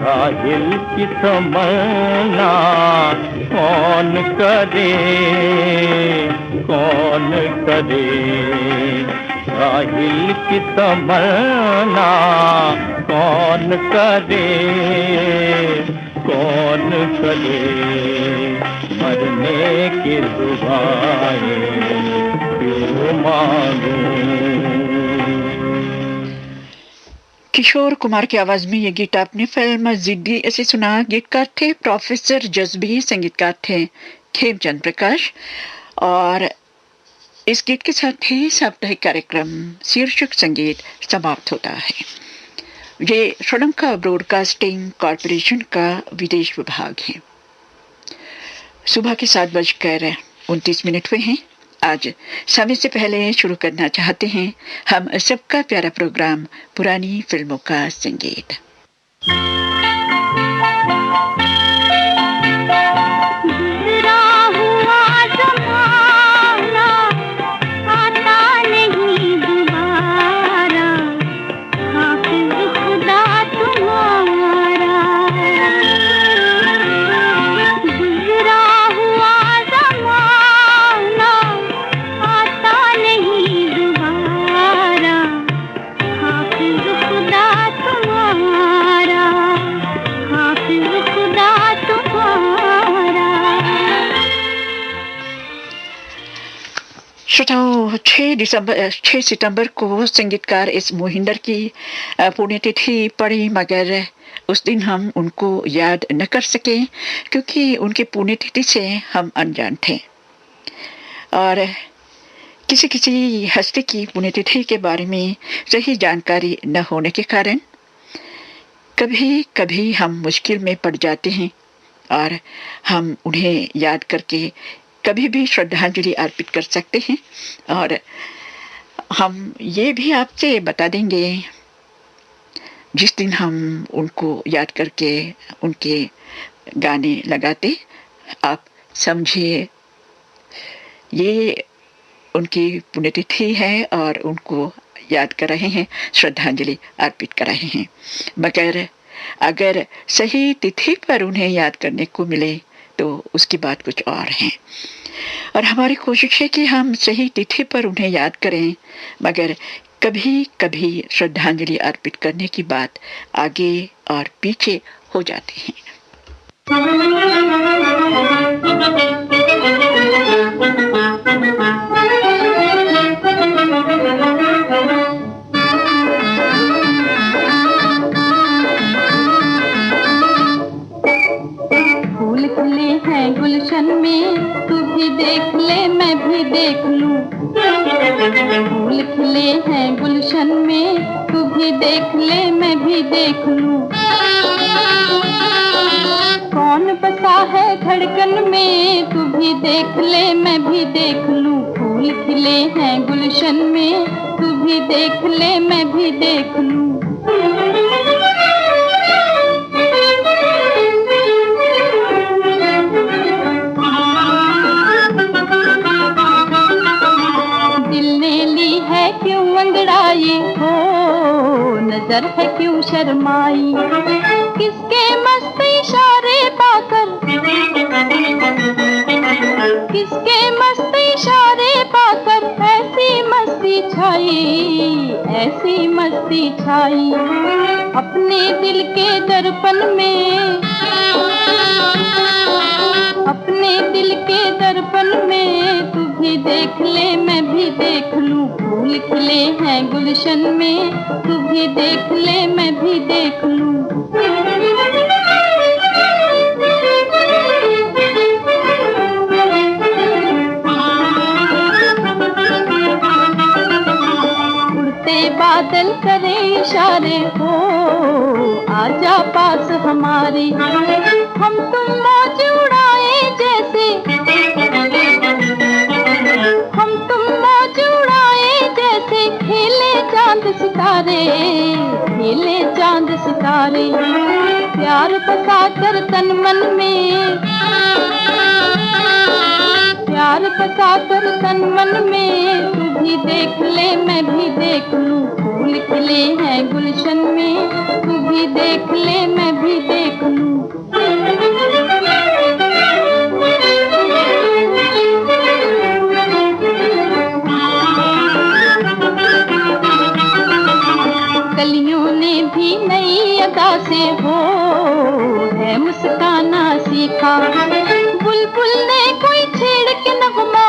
राहिल की तमन्ना कौन करे, कौन करे। राहिल की तमन्ना कौन करे, कौन करे। मरने की दुआएं क्यों मांगूं। किशोर कुमार की आवाज में ये गीत आपने फिल्म जिद्दी से सुना। गीतकार थे प्रोफेसर जज्बी, संगीतकार थे खेमचंद प्रकाश। और इस गीत के साथ ही साप्ताहिक कार्यक्रम शीर्षक संगीत समाप्त होता है। ये श्रीलंका ब्रॉडकास्टिंग कॉरपोरेशन का विदेश विभाग है। सुबह के 7:29 हुए हैं। आज समय से पहले शुरू करना चाहते हैं हम सबका प्यारा प्रोग्राम पुरानी फिल्मों का संगीत। श्रोताओं, 6 सितंबर को संगीतकार एस मोहिंदर की पुण्यतिथि पड़ी, मगर उस दिन हम उनको याद न कर सके क्योंकि उनकी पुण्यतिथि से हम अनजान थे। और किसी किसी हस्ती की पुण्यतिथि के बारे में सही जानकारी न होने के कारण कभी कभी हम मुश्किल में पड़ जाते हैं और हम उन्हें याद करके कभी भी श्रद्धांजलि अर्पित कर सकते हैं। और हम ये भी आपसे बता देंगे जिस दिन हम उनको याद करके उनके गाने लगाते, आप समझिए ये उनकी पुण्यतिथि है और उनको याद कर रहे हैं, श्रद्धांजलि अर्पित कर रहे हैं। मगर अगर सही तिथि पर उन्हें याद करने को मिले तो उसकी बात कुछ और है। और हमारी कोशिश है कि हम सही तिथि पर उन्हें याद करें, मगर कभी कभी श्रद्धांजलि अर्पित करने की बात आगे और पीछे हो जाती है। फूल खिले हैं गुलशन में, तू भी देख ले मैं भी देख लूं। फूल खिले हैं गुलशन में, तू भी देख ले मैं भी देख लूं। कौन बसा है धड़कन में, तू भी देख ले मैं भी देख लूं। फूल खिले हैं गुलशन में, तू भी देख ले मैं भी देख लूं। अंगड़ाई हो नजर है क्यों शर्माई, किसके मस्त इशारे पाकर, किसके मस्त इशारे पाकर ऐसी मस्ती छाई, ऐसी मस्ती छाई। अपने दिल के दर्पण में, अपने दिल के दर्पण में, तू भी देख ले मैं भी देख लूं। फूल खिले हैं गुलशन में, तू भी देख ले मैं भी देख लूं। उड़ते बादल करे इशारे हो, आजा पास हमारे, हम तुम मौज उड़ाए जैसे, हम तुम मौज उड़ाए जैसे, खेले चांद सितारे, खेले चांद सितारे। प्यार बसा कर तन मन में, प्यार बसा कर तन मन में, तू भी देख ले मैं भी देख लूं। फूल खिले हैं गुलशन में, तू भी देख ले मैं भी देख पंछियों ने भी नई अदा से हो है मुस्काना सीखा। बुलबुल ने कोई छेड़ के नगमा,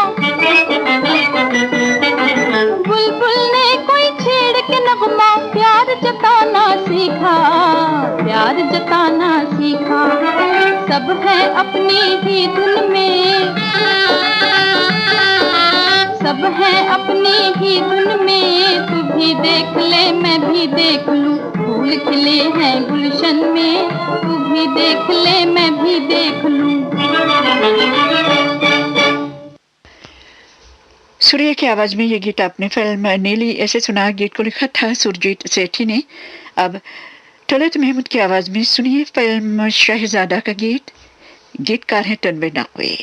बुलबुल ने कोई छेड़ के नगमा प्यार जताना सीखा, प्यार जताना सीखा। सब है अपनी ही धुन में, सब है अपनी ही धुन में। तू भी देख ले मैं भी देख लूं, फूल खिले हैं गुलशन में। तू भी देख ले मैं भी देख लूं। सूर्य की आवाज में ये गीत आपने फिल्म नीली ऐसे सुना। गीत को लिखा था सुरजीत सेठी ने। अब तलत महमूद की आवाज में सुनिए फिल्म शहजादा का गीत। गीतकार हैं तनवीर नकवी।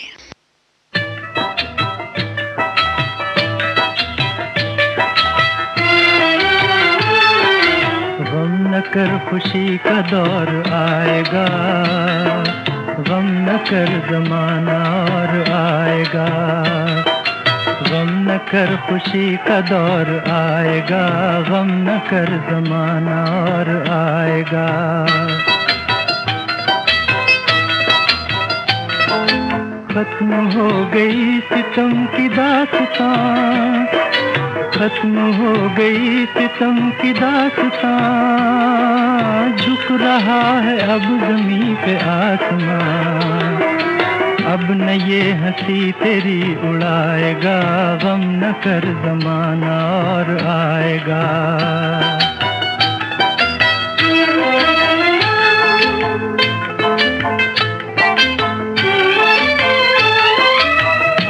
गम न कर खुशी का दौर आएगा, गम न कर जमाना और आएगा। गम न कर खुशी का दौर आएगा, गम न कर जमाना और आएगा। खत्म हो गई सितम की दास्तां, खत्म हो गई सितम की दास्तां। झुक रहा है अब ज़मीं पे आसमां, अब न ये हंसी तेरी उड़ाएगा। गम न कर ज़माना और आएगा।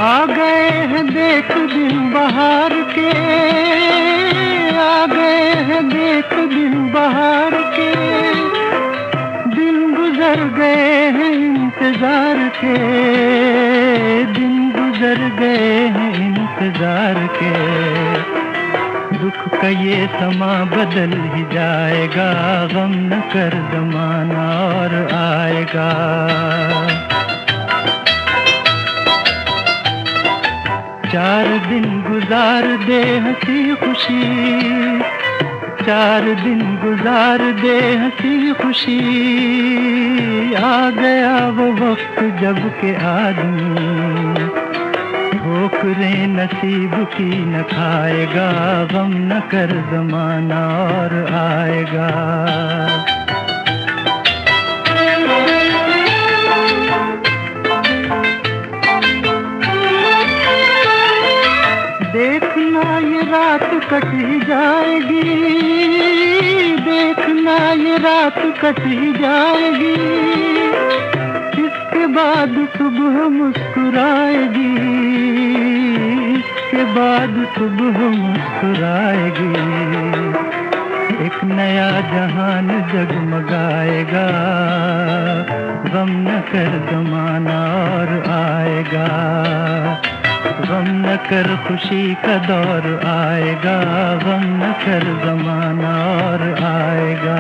आ गए हैं देख दिन बहार के, आ गए हैं देख दिन बहार के। दिन गुजर गए हैं इंतजार के, दिन गुजर गए हैं इंतजार के। दुख का ये समा बदल ही जाएगा, गम न कर ज़माना और आएगा। चार दिन गुजार दे हंसी खुशी, चार दिन गुजार दे हंसी खुशी। आ गया वो वक्त जब के आदमी ठोकरें नसीब की न खाएगा। गम न कर ज़माना और आएगा। देखना ये रात कट ही जाएगी, देखना ये रात कट ही जाएगी। इसके बाद सुबह मुस्कुराएगी, इसके बाद सुबह मुस्कुराएगी। एक नया जहान जगमगाएगा, गम न कर ज़माना और आएगा। गम न कर खुशी का दौर आएगा, गम न कर ज़माना और आएगा।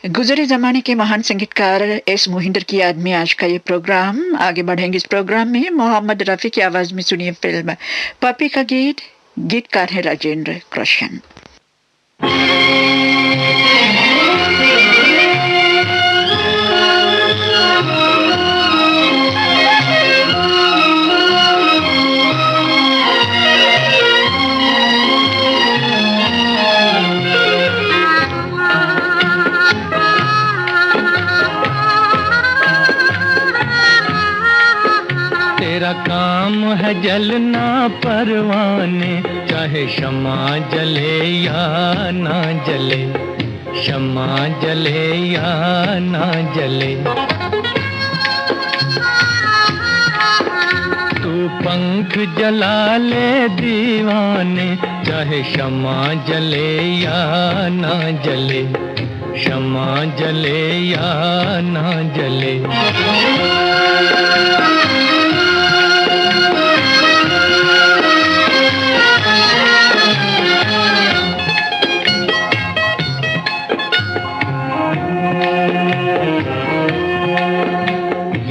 गुजरे जमाने के महान संगीतकार एस मोहिंदर की याद में आज का ये प्रोग्राम। आगे बढ़ेंगे इस प्रोग्राम में। मोहम्मद रफी की आवाज में सुनिए फिल्म पपी का गीत। गीतकार है राजेंद्र कृष्ण। तेरा काम है जलना परवाने, चाहे शमा जले या ना जले, शमा जले या ना जले। तू पंख जला ले दीवाने, चाहे शमा जले या ना जले, शमा जले या ना जले।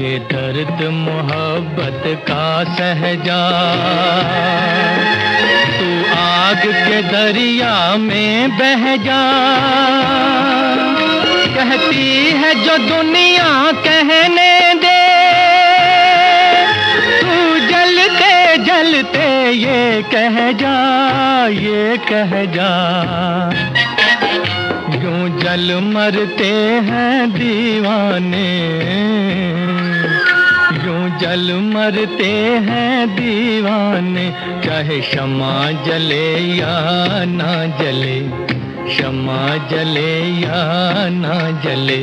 ये दर्द मोहब्बत का सहजा, तू आग के दरिया में बह जा। कहती है जो दुनिया कहने दे, तू जलते जलते ये कह जा, ये कह जा। यूं जल मरते हैं दीवाने, यूं जल मरते हैं दीवाने। चाहे शमा जले या ना जले, शमा जले या ना जले।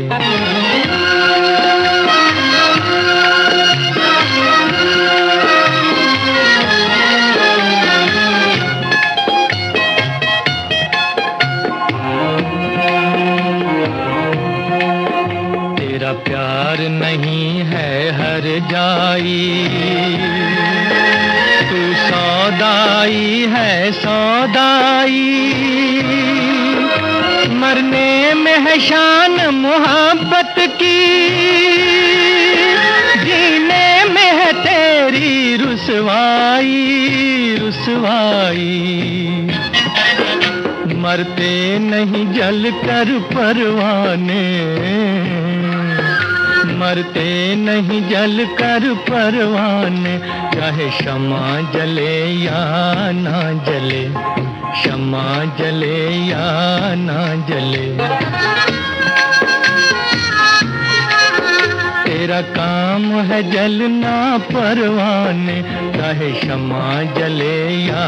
तेरा प्यार नहीं है हर जाई, तू सौदाई है सौदाई। मरने में है शान मोहब्बत की, जीने में है तेरी रुसवाई रुसवाई। मरते नहीं जल कर परवाने, मरते नहीं जल कर परवाने। चाहे शमा जले या ना जले, शमा जले या ना जले। तेरा काम है जलना परवाने, चाहे शमा जले या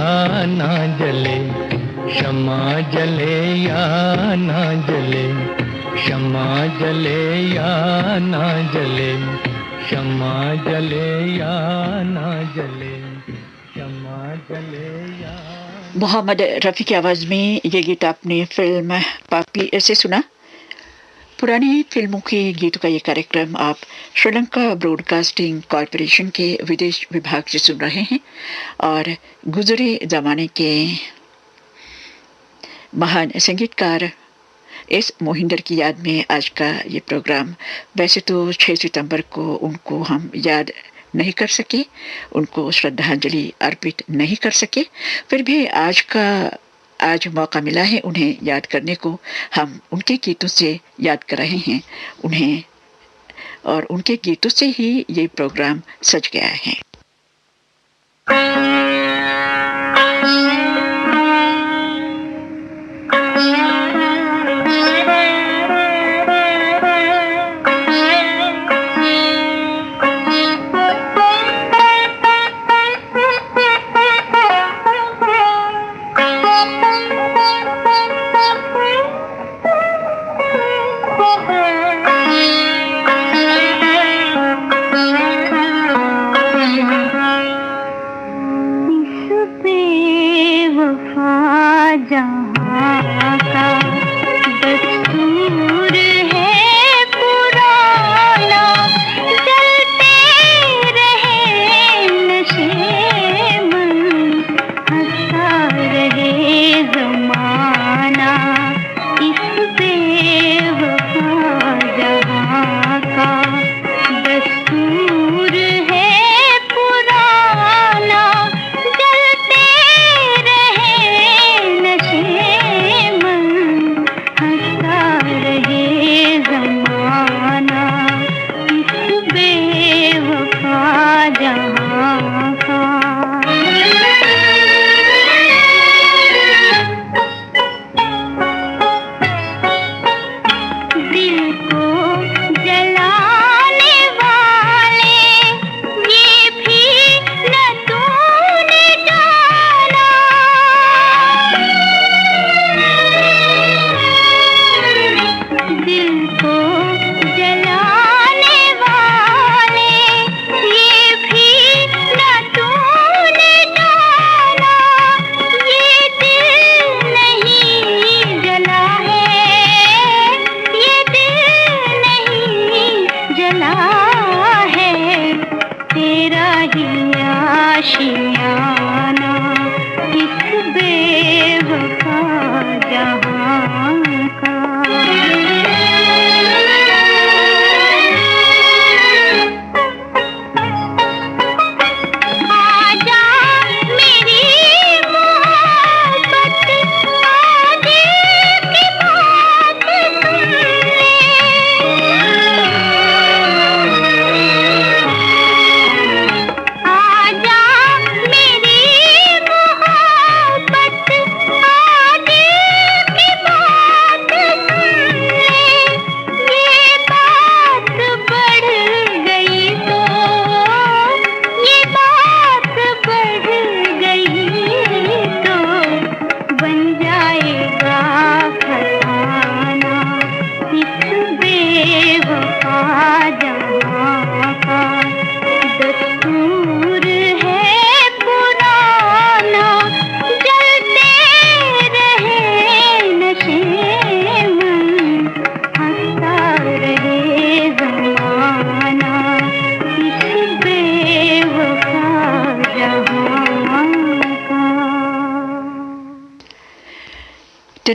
ना जले, शमा जले या ना जले, शमा जले या ना जले, शमा जले या ना जले, शमा जले या। मोहम्मद रफ़ी की आवाज़ में ये गीत आपने फिल्म पापी से सुना। पुरानी फिल्मों के गीतों का ये कार्यक्रम आप श्रीलंका ब्रॉडकास्टिंग कॉरपोरेशन के विदेश विभाग से सुन रहे हैं और गुजरे ज़माने के महान संगीतकार एस मोहिंदर की याद में आज का ये प्रोग्राम। वैसे तो 6 सितंबर को उनको हम याद नहीं कर सके, उनको श्रद्धांजलि अर्पित नहीं कर सके, फिर भी आज मौका मिला है उन्हें याद करने को। हम उनके गीतों से याद कर रहे हैं उन्हें और उनके गीतों से ही ये प्रोग्राम सज गया है।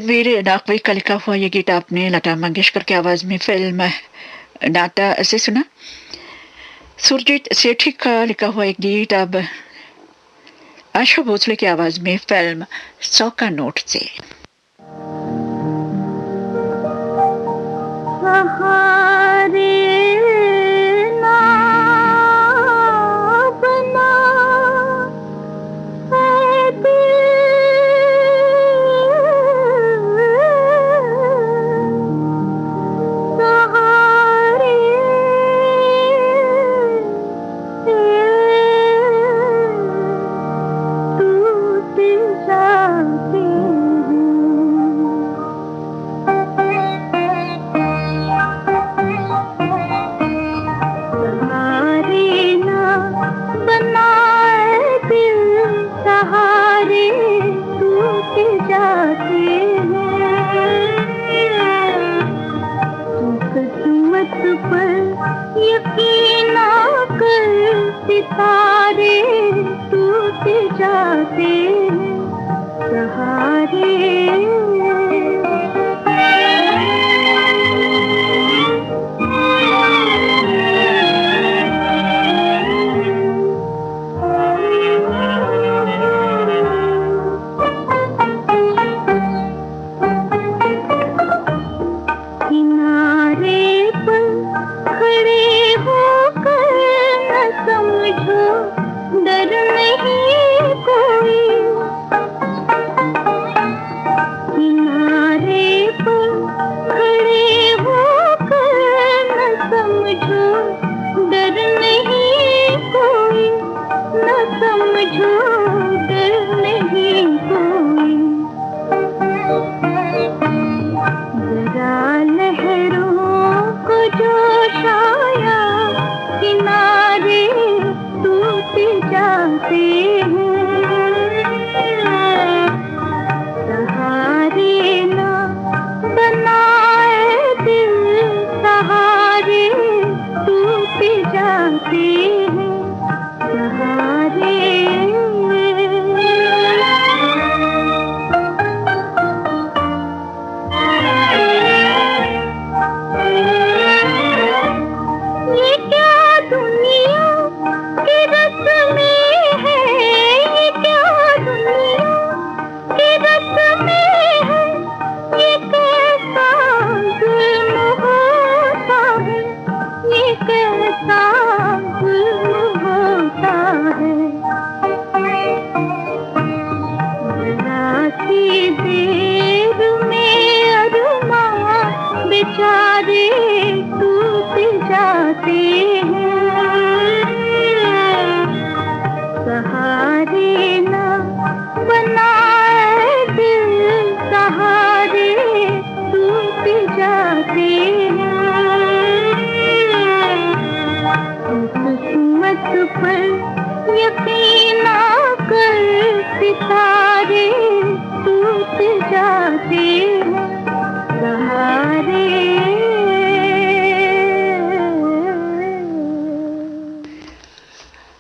तनवीर नाकवी का लिखा हुआ ये गीत आपने लता मंगेशकर की आवाज में फिल्म नाटा से सुना। सुरजीत सेठी का लिखा हुआ एक गीत अब आशा भोसले की आवाज में फिल्म 100 का नोट से।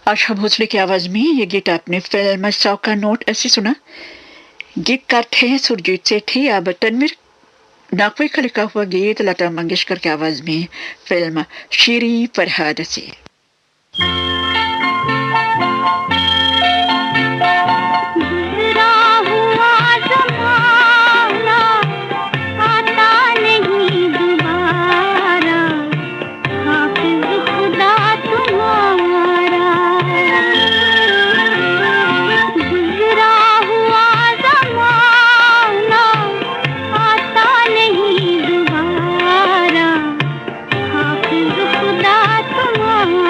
आशा भोसले की आवाज में ये गीत आपने फिल्म 100 का नोट ऐसे सुना। गीतकार थे सुरजीत सेठी। अब तनवीर नाकवी का लिखा हुआ गीत लता मंगेशकर की आवाज में फिल्म शीरी फरहाद से। खुदा तुम्हारा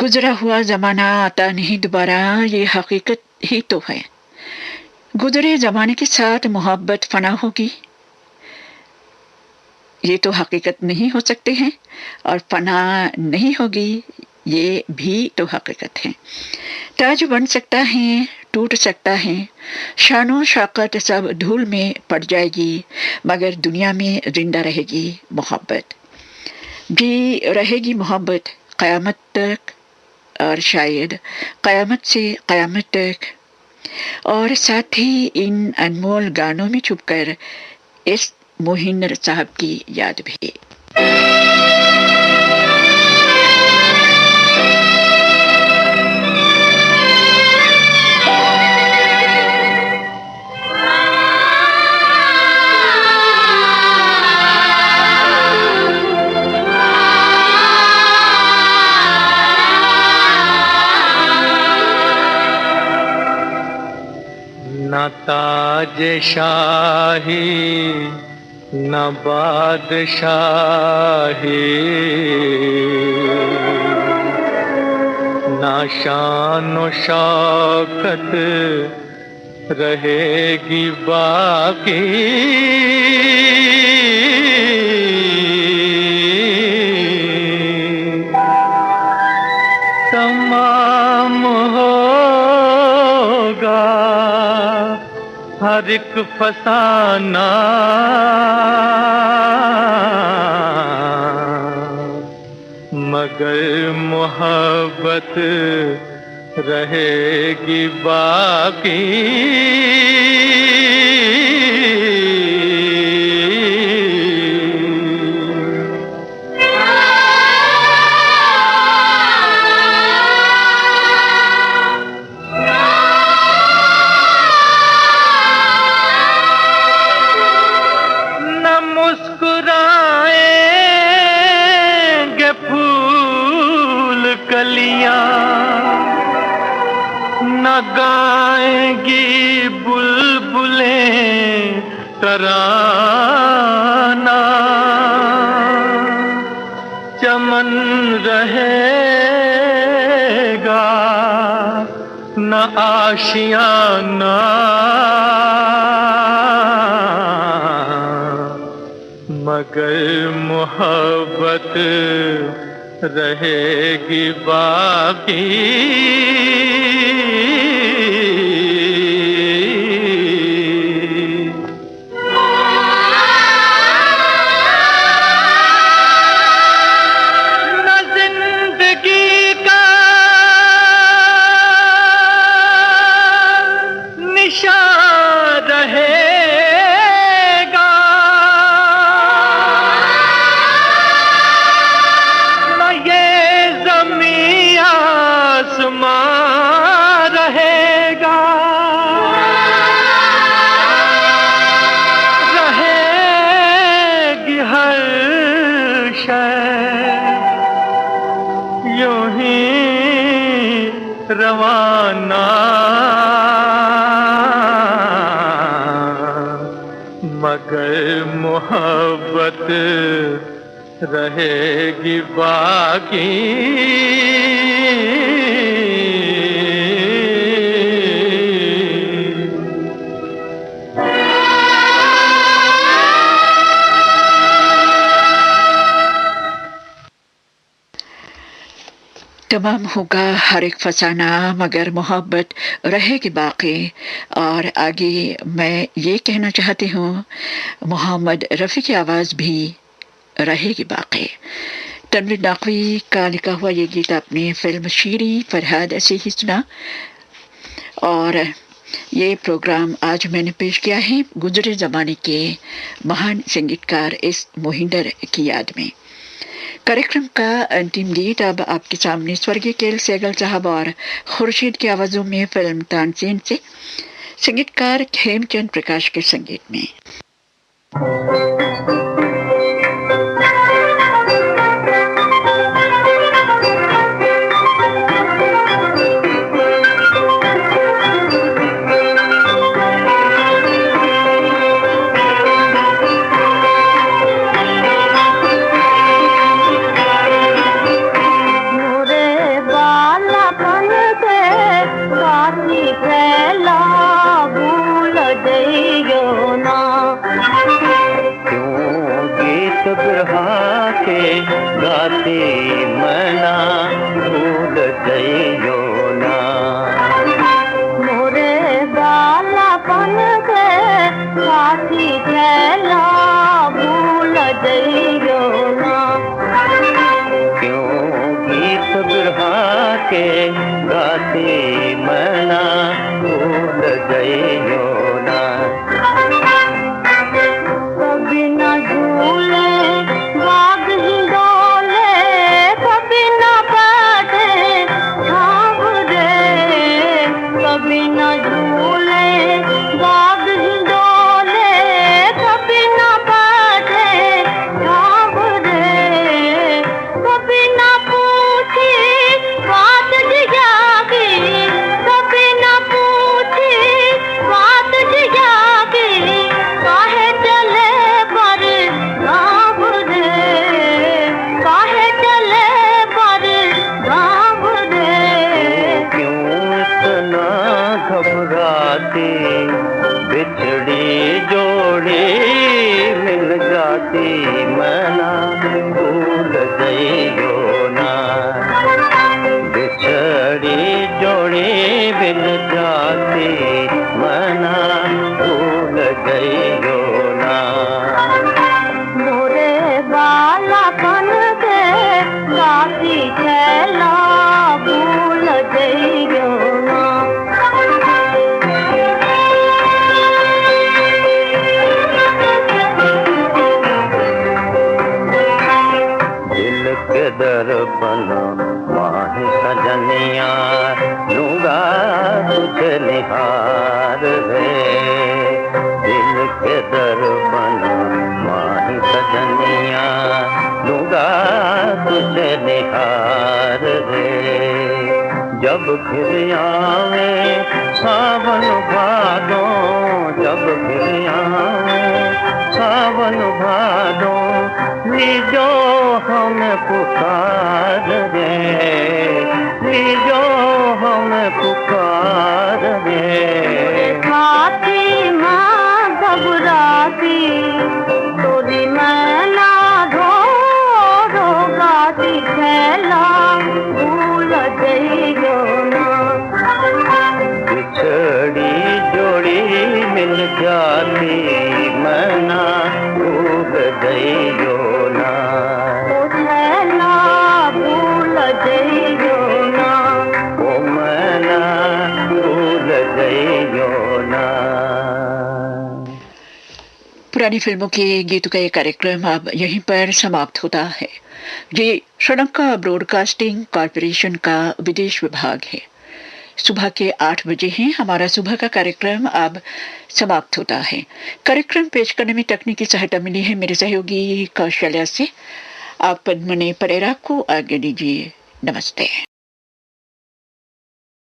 गुजरा हुआ जमाना आता नहीं दोबारा, ये हकीकत ही तो है। गुजरे जमाने के साथ मोहब्बत फना होगी, ये तो हकीकत नहीं हो सकते हैं, और फना नहीं होगी, ये भी तो हकीकत है। ताज बन सकता है, टूट सकता है, शानो शौकत सब धूल में पड़ जाएगी, मगर दुनिया में जिंदा रहेगी मोहब्बत। जी रहेगी मोहब्बत क़यामत तक, और शायद क़यामत से क़यामत तक। और साथ ही इन अनमोल गानों में छुपकर इस मोहिंदर साहब की याद भी। न ताज शाही न बादशाही, न शान शौकत रहेगी बाकी। तमाम होगा हर एक फसाना, मगर मोहब्बत रहेगी बाकी। मुस्कुराएंगे फूल कलियां, न गाएंगी बुलबुलें तराना। चमन रहेगा न आशियाना, मगर मोहब्बत रहेगी बाकी। न जिंदगी का निशान रहे, रहेगा रहेगी हर शय यूं ही रवाना, मगर मोहब्बत रहेगी बाकी। तमाम होगा हर एक फसाना, मगर मोहब्बत रहेगी बाकी। और आगे मैं ये कहना चाहती हूँ, मोहम्मद रफ़ी की आवाज़ भी रहेगी बाकी। तनवीर नकवी का लिखा हुआ ये गीत आपने फिल्म शीरी फरहाद से ही सुना। और ये प्रोग्राम आज मैंने पेश किया है गुजरे ज़माने के महान संगीतकार इस मोहिंदर की याद में। कार्यक्रम का अंतिम गीत अब आपके सामने स्वर्गीय केएल सहगल साहब और खुर्शीद की आवाज़ों में फिल्म तानसेन से संगीतकार खेमचंद प्रकाश के संगीत में। बा जइयो ना। मोरे बालापन के साथी थैला भूल जइयो ना। क्यों गीत बिरहा के गाती मना भूल जइयो ना। कभी न झूले बाग हिंडोले, कभी न बैठे छाव रे। कभी न झूले बाग हिंडोले, कभी न बैठे छाव रे। कभी न पूछी बात जिया की, कभी न पूछी बात जिया की। काहे चले पर गाँव रे, काहे चले पर गाँव रे। क्यों इतना घबराती, बिछड़ी जोड़ी मिल जाती मना भूल जइयो ना। बिछड़ी जोड़ी मिल जाती मना भूल जइयो ना। मोरे बालापन के साथी थैला भूल जइयो ना। दिल के दर्पण माही सजनिया लूंगा तुझे निहार रे। दिल के दर्पण माही सजनिया लूंगा तुझे निहार रे। जब फिर आवे सावन भादो, जब फिर आवे सावन भादो, लीजो हमें पुकार रे, लीजो हमें पुकार रे। खाती माँ घबराती, तोरी मैना ढो ढो गाती थैला भूल जइयो ना। बिछड़ी जोड़ी मिल जाती मना भूल जइयो ना। ओ थैला भूल जइयो ना। ओ मना भूल जइयो ना। पुरानी फिल्मों के गीतों का ये कार्यक्रम अब यहीं पर समाप्त होता है। ये श्रीलंका ब्रॉडकास्टिंग कॉरपोरेशन का विदेश विभाग है। सुबह के 8 बजे हैं। हमारा सुबह का कार्यक्रम अब समाप्त होता है। कार्यक्रम पेश करने में तकनीकी सहायता मिली है मेरे सहयोगी कौशल्या से। आप पद्मने परेरा को आगे दीजिए। नमस्ते।